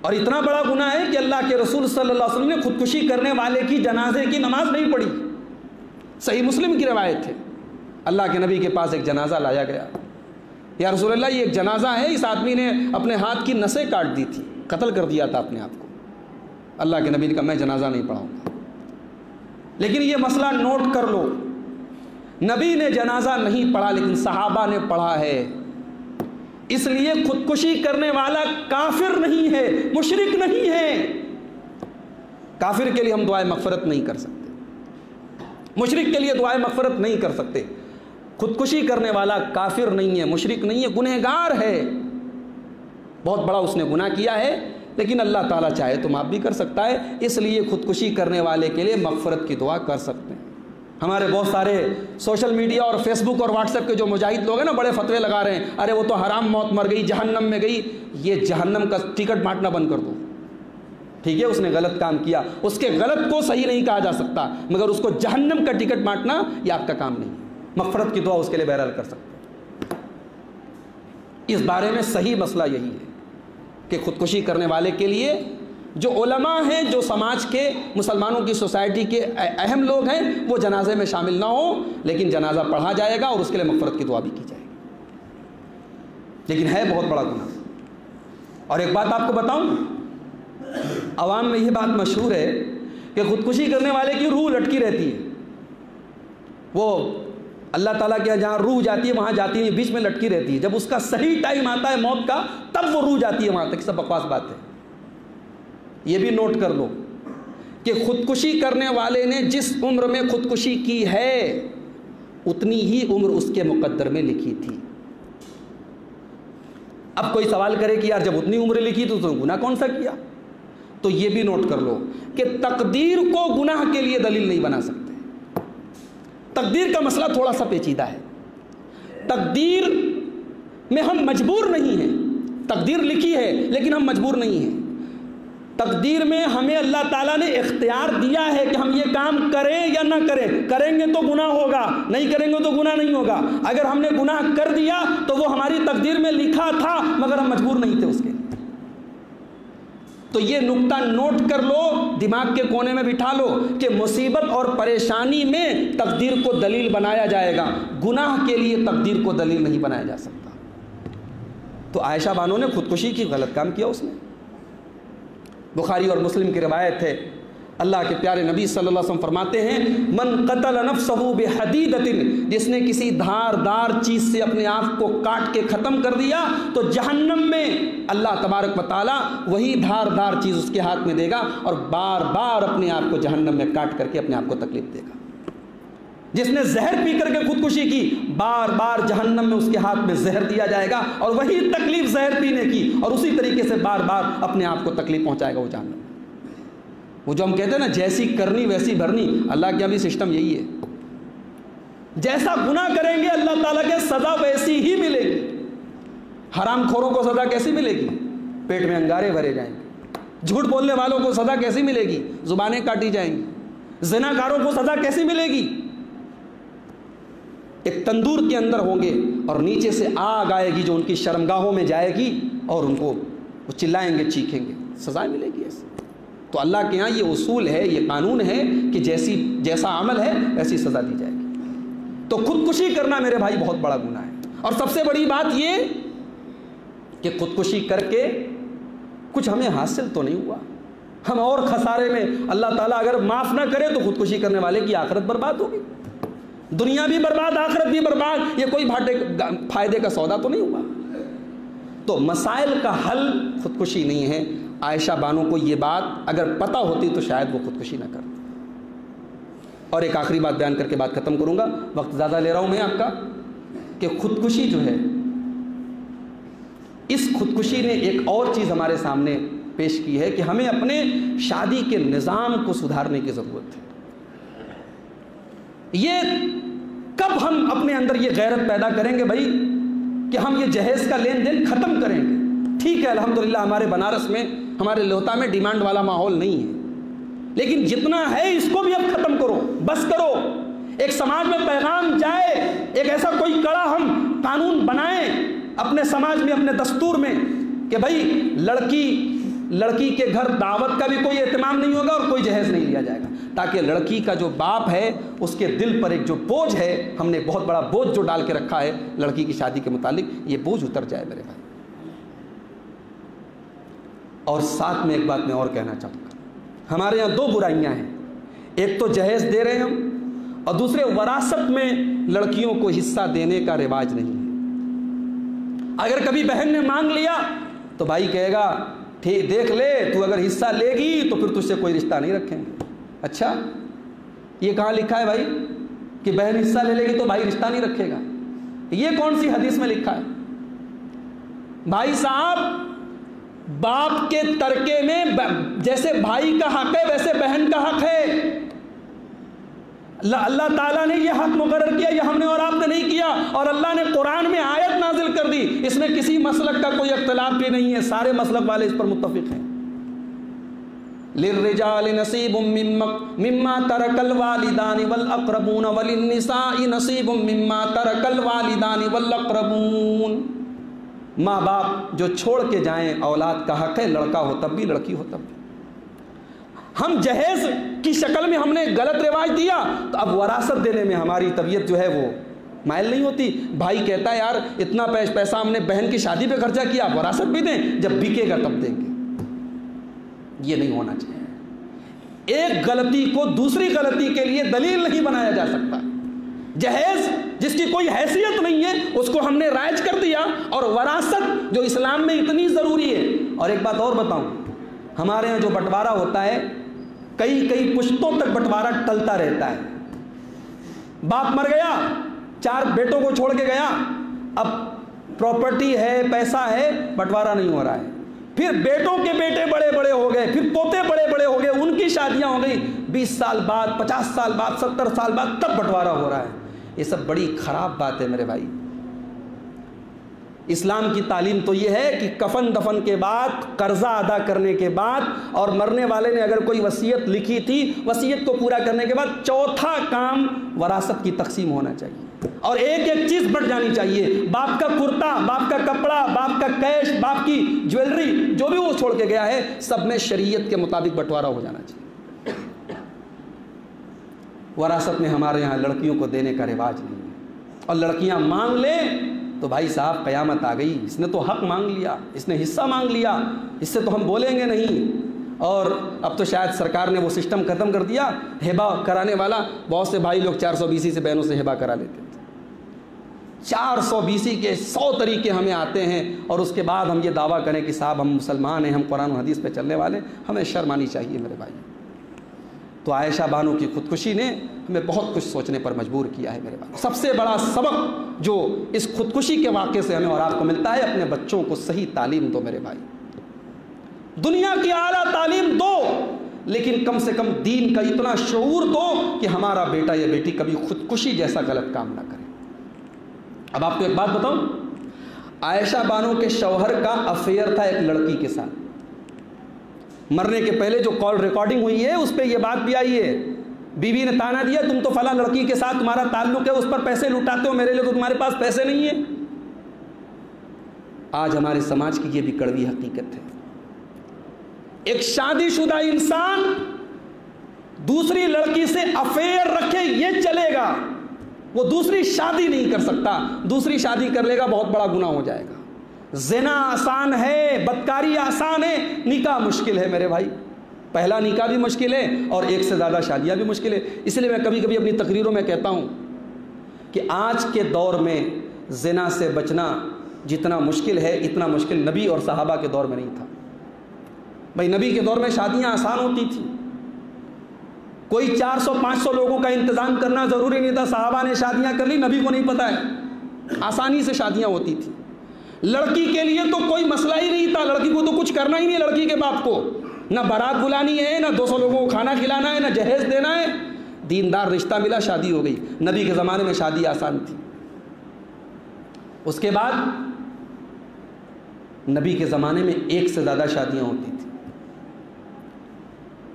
और इतना बड़ा गुनाह है कि अल्लाह के रसूल सल्लल्लाहु अलैहि वसल्लम ने खुदकुशी करने वाले की जनाजे की नमाज नहीं पढ़ी। सही मुस्लिम की रवायत है, अल्लाह के नबी के पास एक जनाजा लाया गया। या रसूलल्लाह, ये एक जनाजा है, इस आदमी ने अपने हाथ की नसें काट दी थी, कत्ल कर दिया था अपने आप को। अल्लाह के नबी ने कहा मैं जनाजा नहीं पढ़ाऊंगा। लेकिन ये मसला नोट कर लो, नबी ने जनाजा नहीं पढ़ा लेकिन सहाबा ने पढ़ा है। इसलिए खुदकुशी करने वाला काफिर नहीं है, मुशरिक नहीं है। काफिर के लिए हम दुआए मगफरत नहीं कर सकते, मुशरिक के लिए दुआए मगफरत नहीं कर सकते। खुदकुशी करने वाला काफिर नहीं है, मुशरिक नहीं है, गुनहगार है, बहुत बड़ा उसने गुनाह किया है, लेकिन अल्लाह ताला चाहे तो माफ़ भी कर सकता है। इसलिए खुदकुशी करने वाले के लिए मगफरत की दुआ कर सकते हैं। हमारे बहुत सारे सोशल मीडिया और फेसबुक और व्हाट्सएप के जो मुजाहिद लोग हैं ना, बड़े फतवे लगा रहे हैं, अरे वो तो हराम मौत मर गई, जहन्नम में गई। ये जहन्नम का टिकट बांटना बंद कर दो। ठीक है, उसने गलत काम किया, उसके गलत को सही नहीं कहा जा सकता, मगर उसको जहन्नम का टिकट बांटना ये आपका काम नहीं है। मगफरत की दुआ उसके लिए बहरहाल कर सकते हैं। इस बारे में सही मसला यही है कि खुदकुशी करने वाले के लिए जो उलमा हैं, जो समाज के मुसलमानों की सोसाइटी के अहम लोग हैं, वो जनाजे में शामिल ना हो, लेकिन जनाजा पढ़ा जाएगा और उसके लिए मगफरत की दुआ भी की जाएगी। लेकिन है बहुत बड़ा गुनाह। और एक बात आपको बताऊं, अवाम में यह बात मशहूर है कि खुदकुशी करने वाले की रूह लटकी रहती है। वो अल्लाह ताला के जहाँ रूह जाती है वहाँ जाती है, बीच में लटकी रहती है। जब उसका सही टाइम आता है मौत का, तब वो रूह जाती है वहाँ तक। सब बकवास बात है। ये भी नोट कर लो कि खुदकुशी करने वाले ने जिस उम्र में खुदकुशी की है, उतनी ही उम्र उसके मुकद्दर में लिखी थी। अब कोई सवाल करे कि यार जब उतनी उम्र लिखी तो गुनाह कौन सा किया? तो ये भी नोट कर लो कि तकदीर को गुनाह के लिए दलील नहीं बना सकते। तकदीर का मसला थोड़ा सा पेचीदा है। तकदीर में हम मजबूर नहीं हैं, तकदीर लिखी है लेकिन हम मजबूर नहीं हैं। तकदीर में हमें अल्लाह ताला ने इख्तियार दिया है कि हम ये काम करें या ना करें। करेंगे तो गुनाह होगा, नहीं करेंगे तो गुनाह नहीं होगा। अगर हमने गुनाह कर दिया तो वो हमारी तकदीर में लिखा था, मगर हम मजबूर नहीं थे उसके। तो ये नुक्ता नोट कर लो, दिमाग के कोने में बिठा लो कि मुसीबत और परेशानी में तकदीर को दलील बनाया जाएगा, गुनाह के लिए तकदीर को दलील नहीं बनाया जा सकता। तो आयशा बानो ने खुदकुशी की, गलत काम किया उसने। बुखारी और मुस्लिम की रिवायत है, अल्लाह के प्यारे नबी सल्लल्लाहु अलैहि वसल्लम फरमाते हैं, मन क़तल नफ्सहु बिहदीदतिन, जिसने किसी धारदार चीज़ से अपने आप को काट के ख़त्म कर दिया तो जहन्नम में अल्लाह तबारक व तआला वही धारदार चीज़ उसके हाथ में देगा और बार बार अपने आप को जहन्नम में काट करके अपने आप को तकलीफ देगा। जिसने जहर पी करके खुदकुशी की, बार बार जहन्नम में उसके हाथ में जहर दिया जाएगा और वही तकलीफ जहर पीने की, और उसी तरीके से बार बार अपने आप को तकलीफ पहुंचाएगा वो जहन्नम। वो जो हम कहते हैं ना, जैसी करनी वैसी भरनी, अल्लाह के भी सिस्टम यही है। जैसा गुनाह करेंगे अल्लाह ताला के सजा वैसी ही मिलेगी। हरामखोरों को सजा कैसी मिलेगी? पेट में अंगारे भरे जाएंगे। झूठ बोलने वालों को सजा कैसी मिलेगी? जुबानें काटी जाएंगी। ज़िनाकारों को सजा कैसी मिलेगी? एक तंदूर के अंदर होंगे और नीचे से आग आएगी जो उनकी शर्मगाहों में जाएगी और उनको वो चिल्लाएंगे, चीखेंगे, सजा मिलेगी ऐसे। तो अल्लाह के यहाँ ये उसूल है, ये कानून है कि जैसा अमल है वैसी सज़ा दी जाएगी। तो खुदकुशी करना मेरे भाई बहुत बड़ा गुनाह है। और सबसे बड़ी बात ये कि खुदकुशी करके कुछ हमें हासिल तो नहीं हुआ, हम और खसारे में। अल्लाह ताला अगर माफ़ ना करे तो खुदकुशी करने वाले की आखिरत बर्बाद होगी, दुनिया भी बर्बाद, आखिरत भी बर्बाद। ये कोई फायदे का सौदा तो नहीं हुआ। तो मसाइल का हल खुदकुशी नहीं है। आयशा बानो को ये बात अगर पता होती तो शायद वो खुदकुशी ना करती। और एक आखिरी बात बयान करके बात ख़त्म करूँगा, वक्त ज़्यादा ले रहा हूँ मैं आपका, कि खुदकुशी जो है, इस खुदकुशी ने एक और चीज़ हमारे सामने पेश की है कि हमें अपने शादी के निज़ाम को सुधारने की ज़रूरत है। ये कब हम अपने अंदर ये गैरत पैदा करेंगे भाई कि हम ये जहेज़ का लेन देन ख़त्म करेंगे। ठीक है, अल्हम्दुलिल्लाह हमारे बनारस में, हमारे लोहता में डिमांड वाला माहौल नहीं है, लेकिन जितना है इसको भी अब ख़त्म करो, बस करो। एक समाज में पैगाम जाए, एक ऐसा कोई कड़ा हम कानून बनाएं अपने समाज में, अपने दस्तूर में कि भाई लड़की के घर दावत का भी कोई एहतमाम नहीं होगा और कोई जहेज़ नहीं लिया जाएगा, ताकि लड़की का जो बाप है उसके दिल पर एक जो बोझ है, हमने बहुत बड़ा बोझ जो डाल के रखा है लड़की की शादी के मुतालिक, ये बोझ उतर जाए मेरे भाई। और साथ में एक बात मैं और कहना चाहूँगा, हमारे यहाँ दो बुराइयाँ हैं, एक तो जहेज़ दे रहे हैं हम, और दूसरे वरासत में लड़कियों को हिस्सा देने का रिवाज नहीं है। अगर कभी बहन ने मांग लिया तो भाई कहेगा ठीक, देख ले, तू अगर हिस्सा लेगी तो फिर तुझसे कोई रिश्ता नहीं रखेंगे। अच्छा, ये कहाँ लिखा है भाई कि बहन हिस्सा ले लेगी तो भाई रिश्ता नहीं रखेगा? ये कौन सी हदीस में लिखा है? भाई साहब, बाप के तरके में जैसे भाई का हक है वैसे बहन का हक है। अल्लाह ताला ने यह हक मुकर्रर किया, यह हमने और आपने नहीं किया, और अल्लाह ने कुरान में आयत नाजिल कर दी। इसमें किसी मसलक का कोई इख्तिलाफ भी नहीं है, सारे मसलक वाले इस पर मुत्तफिक हैं। लिर्रिजालि नसीबुम मिम्मा तरकल वालिदानि वल अक़रबून वलिन्निसाइ नसीबुम मिम्मा तरकल वालिदानि वल अक़रबून। माँ बाप जो छोड़ के जाएं, औलाद का हक है, लड़का हो तब भी, लड़की हो तब भी। हम जहेज़ की शक्ल में हमने गलत रिवाज दिया, तो अब वरासत देने में हमारी तबीयत जो है वो माइल नहीं होती। भाई कहता है यार इतना पैसा हमने बहन की शादी पे खर्चा किया, वरासत भी दें, जब बिकेगा तब देंगे। ये नहीं होना चाहिए। एक गलती को दूसरी गलती के लिए दलील नहीं बनाया जा सकता। जहेज़ जिसकी कोई हैसियत नहीं है उसको हमने राइज कर दिया, और वरासत जो इस्लाम में इतनी ज़रूरी है। और एक बात और बताऊं, हमारे यहाँ जो बंटवारा होता है, कई पुश्तों तक बंटवारा टलता रहता है। बाप मर गया, 4 बेटों को छोड़ के गया, अब प्रॉपर्टी है, पैसा है, बंटवारा नहीं हो रहा है। फिर बेटों के बेटे बड़े बड़े हो गए, फिर पोते बड़े बड़े हो गए, उनकी शादियां हो गई, 20 साल बाद, 50 साल बाद, 70 साल बाद, तब बंटवारा हो रहा है। ये सब बड़ी खराब बात है मेरे भाई। इस्लाम की तालीम तो ये है कि कफन दफन के बाद, कर्जा अदा करने के बाद, और मरने वाले ने अगर कोई वसीयत लिखी थी, वसीयत को पूरा करने के बाद चौथा काम वरासत की तकसीम होना चाहिए, और एक एक चीज़ बढ़ जानी चाहिए। बाप का कुर्ता, बाप का कपड़ा, बाप का कैश, बाप की ज्वेलरी, जो भी वो छोड़ के गया है, सब में शरीयत के मुताबिक बंटवारा हो जाना चाहिए। वरासत में हमारे यहाँ लड़कियों को देने का रिवाज नहीं है, और लड़कियाँ मांग लें तो भाई साहब क़यामत आ गई। इसने तो हक मांग लिया, इसने हिस्सा मांग लिया, इससे तो हम बोलेंगे नहीं। और अब तो शायद सरकार ने वो सिस्टम ख़त्म कर दिया, हिबा कराने वाला। बहुत से भाई लोग 420 से बहनों से हिबा करा लेते थे। 420 के 100 तरीके हमें आते हैं, और उसके बाद हम ये दावा करें कि साहब हम मुसलमान हैं, हम कुरान और हदीस पे चलने वाले। हमें शर्म आनी चाहिए मेरे भाई। तो आयशा बानो की खुदकुशी ने हमें बहुत कुछ सोचने पर मजबूर किया है मेरे भाई। सबसे बड़ा सबक जो इस खुदकुशी के वाक़े से हमें और आपको मिलता है, अपने बच्चों को सही तालीम दो मेरे भाई। दुनिया की आला तालीम दो, लेकिन कम से कम दीन का इतना शऊर दो कि हमारा बेटा या बेटी कभी खुदकुशी जैसा गलत काम ना करे। अब आपको एक बात बताऊं, आयशा बानो के शौहर का अफेयर था एक लड़की के साथ। मरने के पहले जो कॉल रिकॉर्डिंग हुई है उस पर यह बात भी आई है। बीवी ने ताना दिया, तुम तो फला लड़की के साथ तुम्हारा ताल्लुक है, उस पर पैसे लुटाते हो, मेरे लिए तो तुम्हारे पास पैसे नहीं है। आज हमारे समाज की ये भी कड़वी हकीकत है। एक शादीशुदा इंसान दूसरी लड़की से अफेयर रखे ये चलेगा, वो दूसरी शादी नहीं कर सकता। दूसरी शादी कर लेगा बहुत बड़ा गुनाह हो जाएगा। ज़िना आसान है, बदकारी आसान है, निकाह मुश्किल है मेरे भाई। पहला निकाह भी मुश्किल है और एक से ज़्यादा शादियाँ भी मुश्किल है। इसलिए मैं कभी कभी अपनी तकरीरों में कहता हूँ कि आज के दौर में ज़िना से बचना जितना मुश्किल है, इतना मुश्किल नबी और सहाबा के दौर में नहीं था। भाई नबी के दौर में शादियाँ आसान होती थी, कोई 400-500 लोगों का इंतज़ाम करना ज़रूरी नहीं था। सहाबा ने शादियाँ कर ली, नबी को नहीं पता है, आसानी से शादियाँ होती थी। लड़की के लिए तो कोई मसला ही नहीं था, लड़की को तो कुछ करना ही नहीं, लड़की के बाप को ना बारात बुलानी है, ना 200 लोगों को खाना खिलाना है, ना जहेज देना है। दीनदार रिश्ता मिला, शादी हो गई। नबी के ज़माने में शादी आसान थी। उसके बाद नबी के ज़माने में एक से ज़्यादा शादियां होती थी।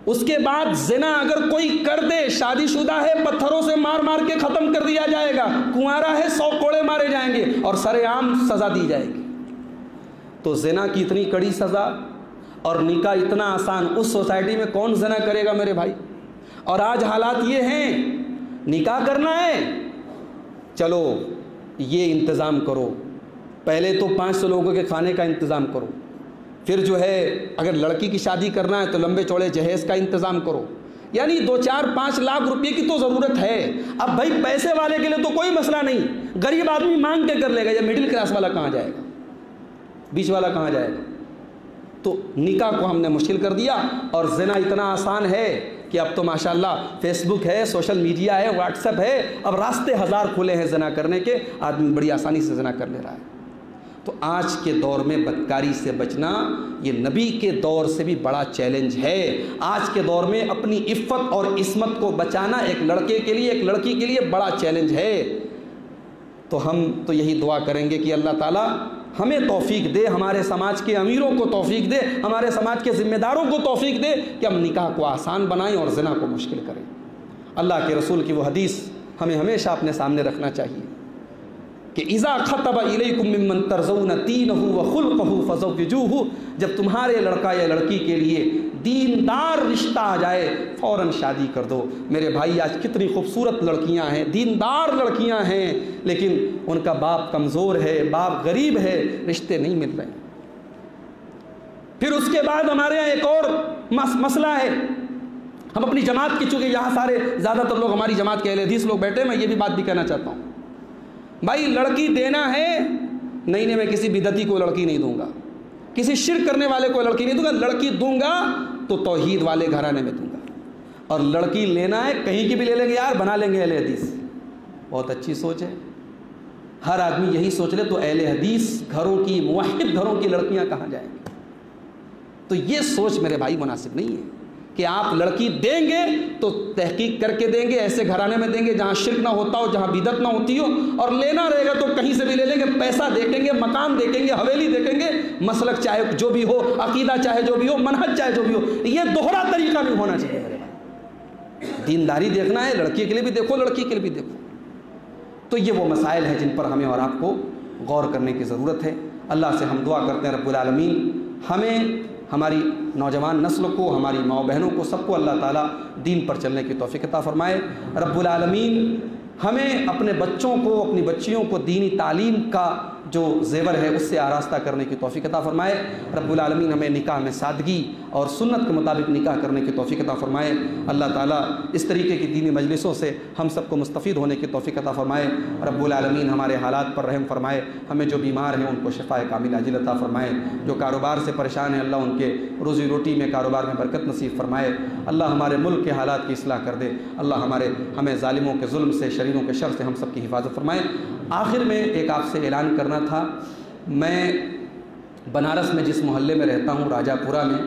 उसके बाद ज़िना अगर कोई कर दे, शादीशुदा है, पत्थरों से मार मार के ख़त्म कर दिया जाएगा, कुंवारा है 100 कोड़े मारे जाएंगे और सरेआम सज़ा दी जाएगी। तो ज़िना की इतनी कड़ी सज़ा और निकाह इतना आसान, उस सोसाइटी में कौन ज़िना करेगा मेरे भाई। और आज हालात ये हैं, निकाह करना है, चलो ये इंतज़ाम करो, पहले तो 500 लोगों के खाने का इंतज़ाम करो, फिर जो है अगर लड़की की शादी करना है तो लंबे चौड़े जहेज़ का इंतज़ाम करो। यानी 2-4-5 लाख रुपए की तो ज़रूरत है। अब भाई पैसे वाले के लिए तो कोई मसला नहीं, गरीब आदमी मांग के कर लेगा, या मिडिल क्लास वाला कहाँ जाएगा, बीच वाला कहाँ जाएगा। तो निकाह को हमने मुश्किल कर दिया और ज़िना इतना आसान है कि अब तो माशाल्लाह फेसबुक है, सोशल मीडिया है, व्हाट्सएप है, अब रास्ते हज़ार खुले हैं ज़िना करने के, आदमी बड़ी आसानी से ज़िना कर ले रहा है। तो आज के दौर में बदकारी से बचना ये नबी के दौर से भी बड़ा चैलेंज है। आज के दौर में अपनी इफ़्फ़त और इस्मत को बचाना एक लड़के के लिए, एक लड़की के लिए बड़ा चैलेंज है। तो हम तो यही दुआ करेंगे कि अल्लाह ताला हमें तौफीक दे, हमारे समाज के अमीरों को तौफीक दे, हमारे समाज के ज़िम्मेदारों को तौफीक दे कि हम निकाह को आसान बनाएं और ज़िना को मुश्किल करें। अल्लाह के रसूल की वो हदीस हमें हमेशा अपने सामने रखना चाहिए कि इज़ा ख़तब इलैकुम मिम्मन तर्ज़ौना दीनहु व खुल्क़हु फ़ज़व्विजूहु, जब तुम्हारे लड़का या लड़की के लिए दीनदार रिश्ता आ जाए फ़ौरन शादी कर दो। मेरे भाई आज कितनी खूबसूरत लड़कियां हैं, दीनदार लड़कियां हैं, लेकिन उनका बाप कमज़ोर है, बाप गरीब है, रिश्ते नहीं मिल रहे। फिर उसके बाद हमारे यहाँ एक और मसला है, हम अपनी जमात की, चूँकि यहाँ सारे ज़्यादातर लोग हमारी जमात के अहले हदीस लोग बैठे, मैं ये भी बात भी कहना चाहता हूँ, भाई लड़की देना है, नहीं मैं किसी बिदती को लड़की नहीं दूंगा, किसी शिर्क करने वाले को लड़की नहीं दूंगा, लड़की दूंगा तो तौहीद वाले घराने में दूंगा। और लड़की लेना है कहीं की भी ले लेंगे यार, बना लेंगे अहले हदीस। बहुत अच्छी सोच है, हर आदमी यही सोच ले तो अहले हदीस घरों की, मुवहिद घरों की लड़कियां कहाँ जाएंगी। तो ये सोच मेरे भाई मुनासिब नहीं है कि आप लड़की देंगे तो तहकीक करके देंगे, ऐसे घराने में देंगे जहाँ शिर्क ना होता हो, जहाँ बिदत ना होती हो, और लेना रहेगा तो कहीं से भी ले लेंगे, पैसा देखेंगे, मकान देखेंगे, हवेली देखेंगे, मसलक चाहे जो भी हो, अकीदा चाहे जो भी हो, मनहज चाहे जो भी हो, ये दोहरा तरीका भी होना चाहिए मेरे भाई। दीनदारी देखना है, लड़की के लिए भी देखो, लड़की के लिए भी देखो। तो ये वो मसाइल हैं जिन पर हमें और आपको गौर करने की ज़रूरत है। अल्लाह से हम दुआ करते हैं रब्बुल आलमीन हमें, हमारी नौजवान नस्ल को, हमारी माँ बहनों को, सबको अल्लाह ताला दीन पर चलने की तौफीक अता फरमाए। रब्बुल आलमीन हमें अपने बच्चों को, अपनी बच्चियों को दीनी तालीम का जो ज़ेवर है उससे आरास्ता करने की तौफीक अता फरमाए। रब्बुल आलमीन हमें निकाह में सादगी और सुन्नत के मुताबिक निकाह करने की तौफीक अता फरमाए। अल्लाह ताला इस तरीके की दीनी मजलिसों से हम सबको मुस्तफ़ीद होने की तौफीक अता फरमाए। रब्बुल आलमीन हमारे हालात पर रहम फरमाए, हमें जो बीमार हैं उनको शिफ़ाए कामिल आजिल अता फरमाए, जो कारोबार से परेशान हैं अल्लाह उनके रोज़ी रोटी में, कारोबार में बरकत नसीब फरमाए। अल्लाह हमारे मुल्क के हालात की इस्लाह कर दे। अल्लाह हमें ज़ालिमों के जुल्म से, शरीरों के शर से हम सब की हिफाजत फरमाए। आखिर में एक आपसे ऐलान करना था, मैं बनारस में जिस मोहल्ले में रहता हूँ, राजापुरा में,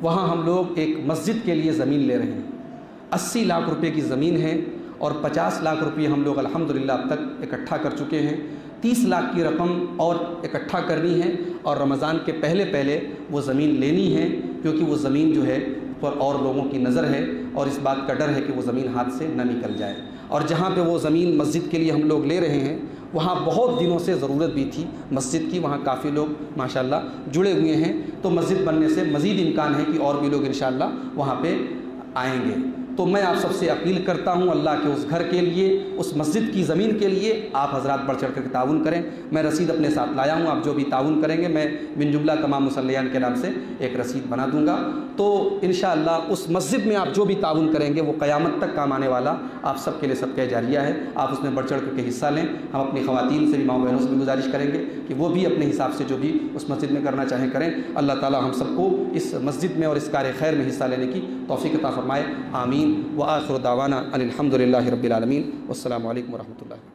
वहाँ हम लोग एक मस्जिद के लिए ज़मीन ले रहे हैं। 80 लाख रुपए की ज़मीन है और 50 लाख रुपये हम लोग अल्हम्दुलिल्लाह अब तक इकट्ठा कर चुके हैं। 30 लाख की रकम और इकट्ठा करनी है और रमज़ान के पहले वो ज़मीन लेनी है, क्योंकि वो ज़मीन जो है पर और लोगों की नज़र है और इस बात का डर है कि वो ज़मीन हाथ से न निकल जाए। और जहाँ पे वो ज़मीन मस्जिद के लिए हम लोग ले रहे हैं वहाँ बहुत दिनों से ज़रूरत भी थी मस्जिद की, वहाँ काफ़ी लोग माशाल्लाह जुड़े हुए हैं, तो मस्जिद बनने से मज़ीद इम्कान है कि और भी लोग इंशाअल्लाह वहाँ पे आएंगे। तो मैं आप सबसे अपील करता हूँ अल्लाह के उस घर के लिए, उस मस्जिद की ज़मीन के लिए आप हज़रात बढ़ चढ़ कर ताउन करें। मैं रसीद अपने साथ लाया हूँ, आप जो भी ताउन करेंगे मैं बिन जुमला तमाम मुसल्लियान के नाम से एक रसीद बना दूँगा। तो इंशाअल्लाह उस मस्जिद में आप जो भी ताउन करेंगे वो क़यामत तक काम आने वाला आप सबके लिए सदक़ा जारिया है, आप उसमें बढ़ चढ़ करके हिस्सा लें। हम अपनी ख़वातीन से भी, माँ बहनों से भी गुजारिश करेंगे कि वो भी अपने हिसाब से जो भी उस मस्जिद में करना चाहें करें। अल्लाह ताला हम सबको इस मस्जिद में और इस कार्य खैर में हिस्सा लेने की तौफ़ीक़ अता फ़रमाए। आमीन। व आखिर दावाना अनिल हम्दुलिल्लाहि रब्बिल आलमीन। वस्सलामु अलैकुम व रहमतुल्लाह।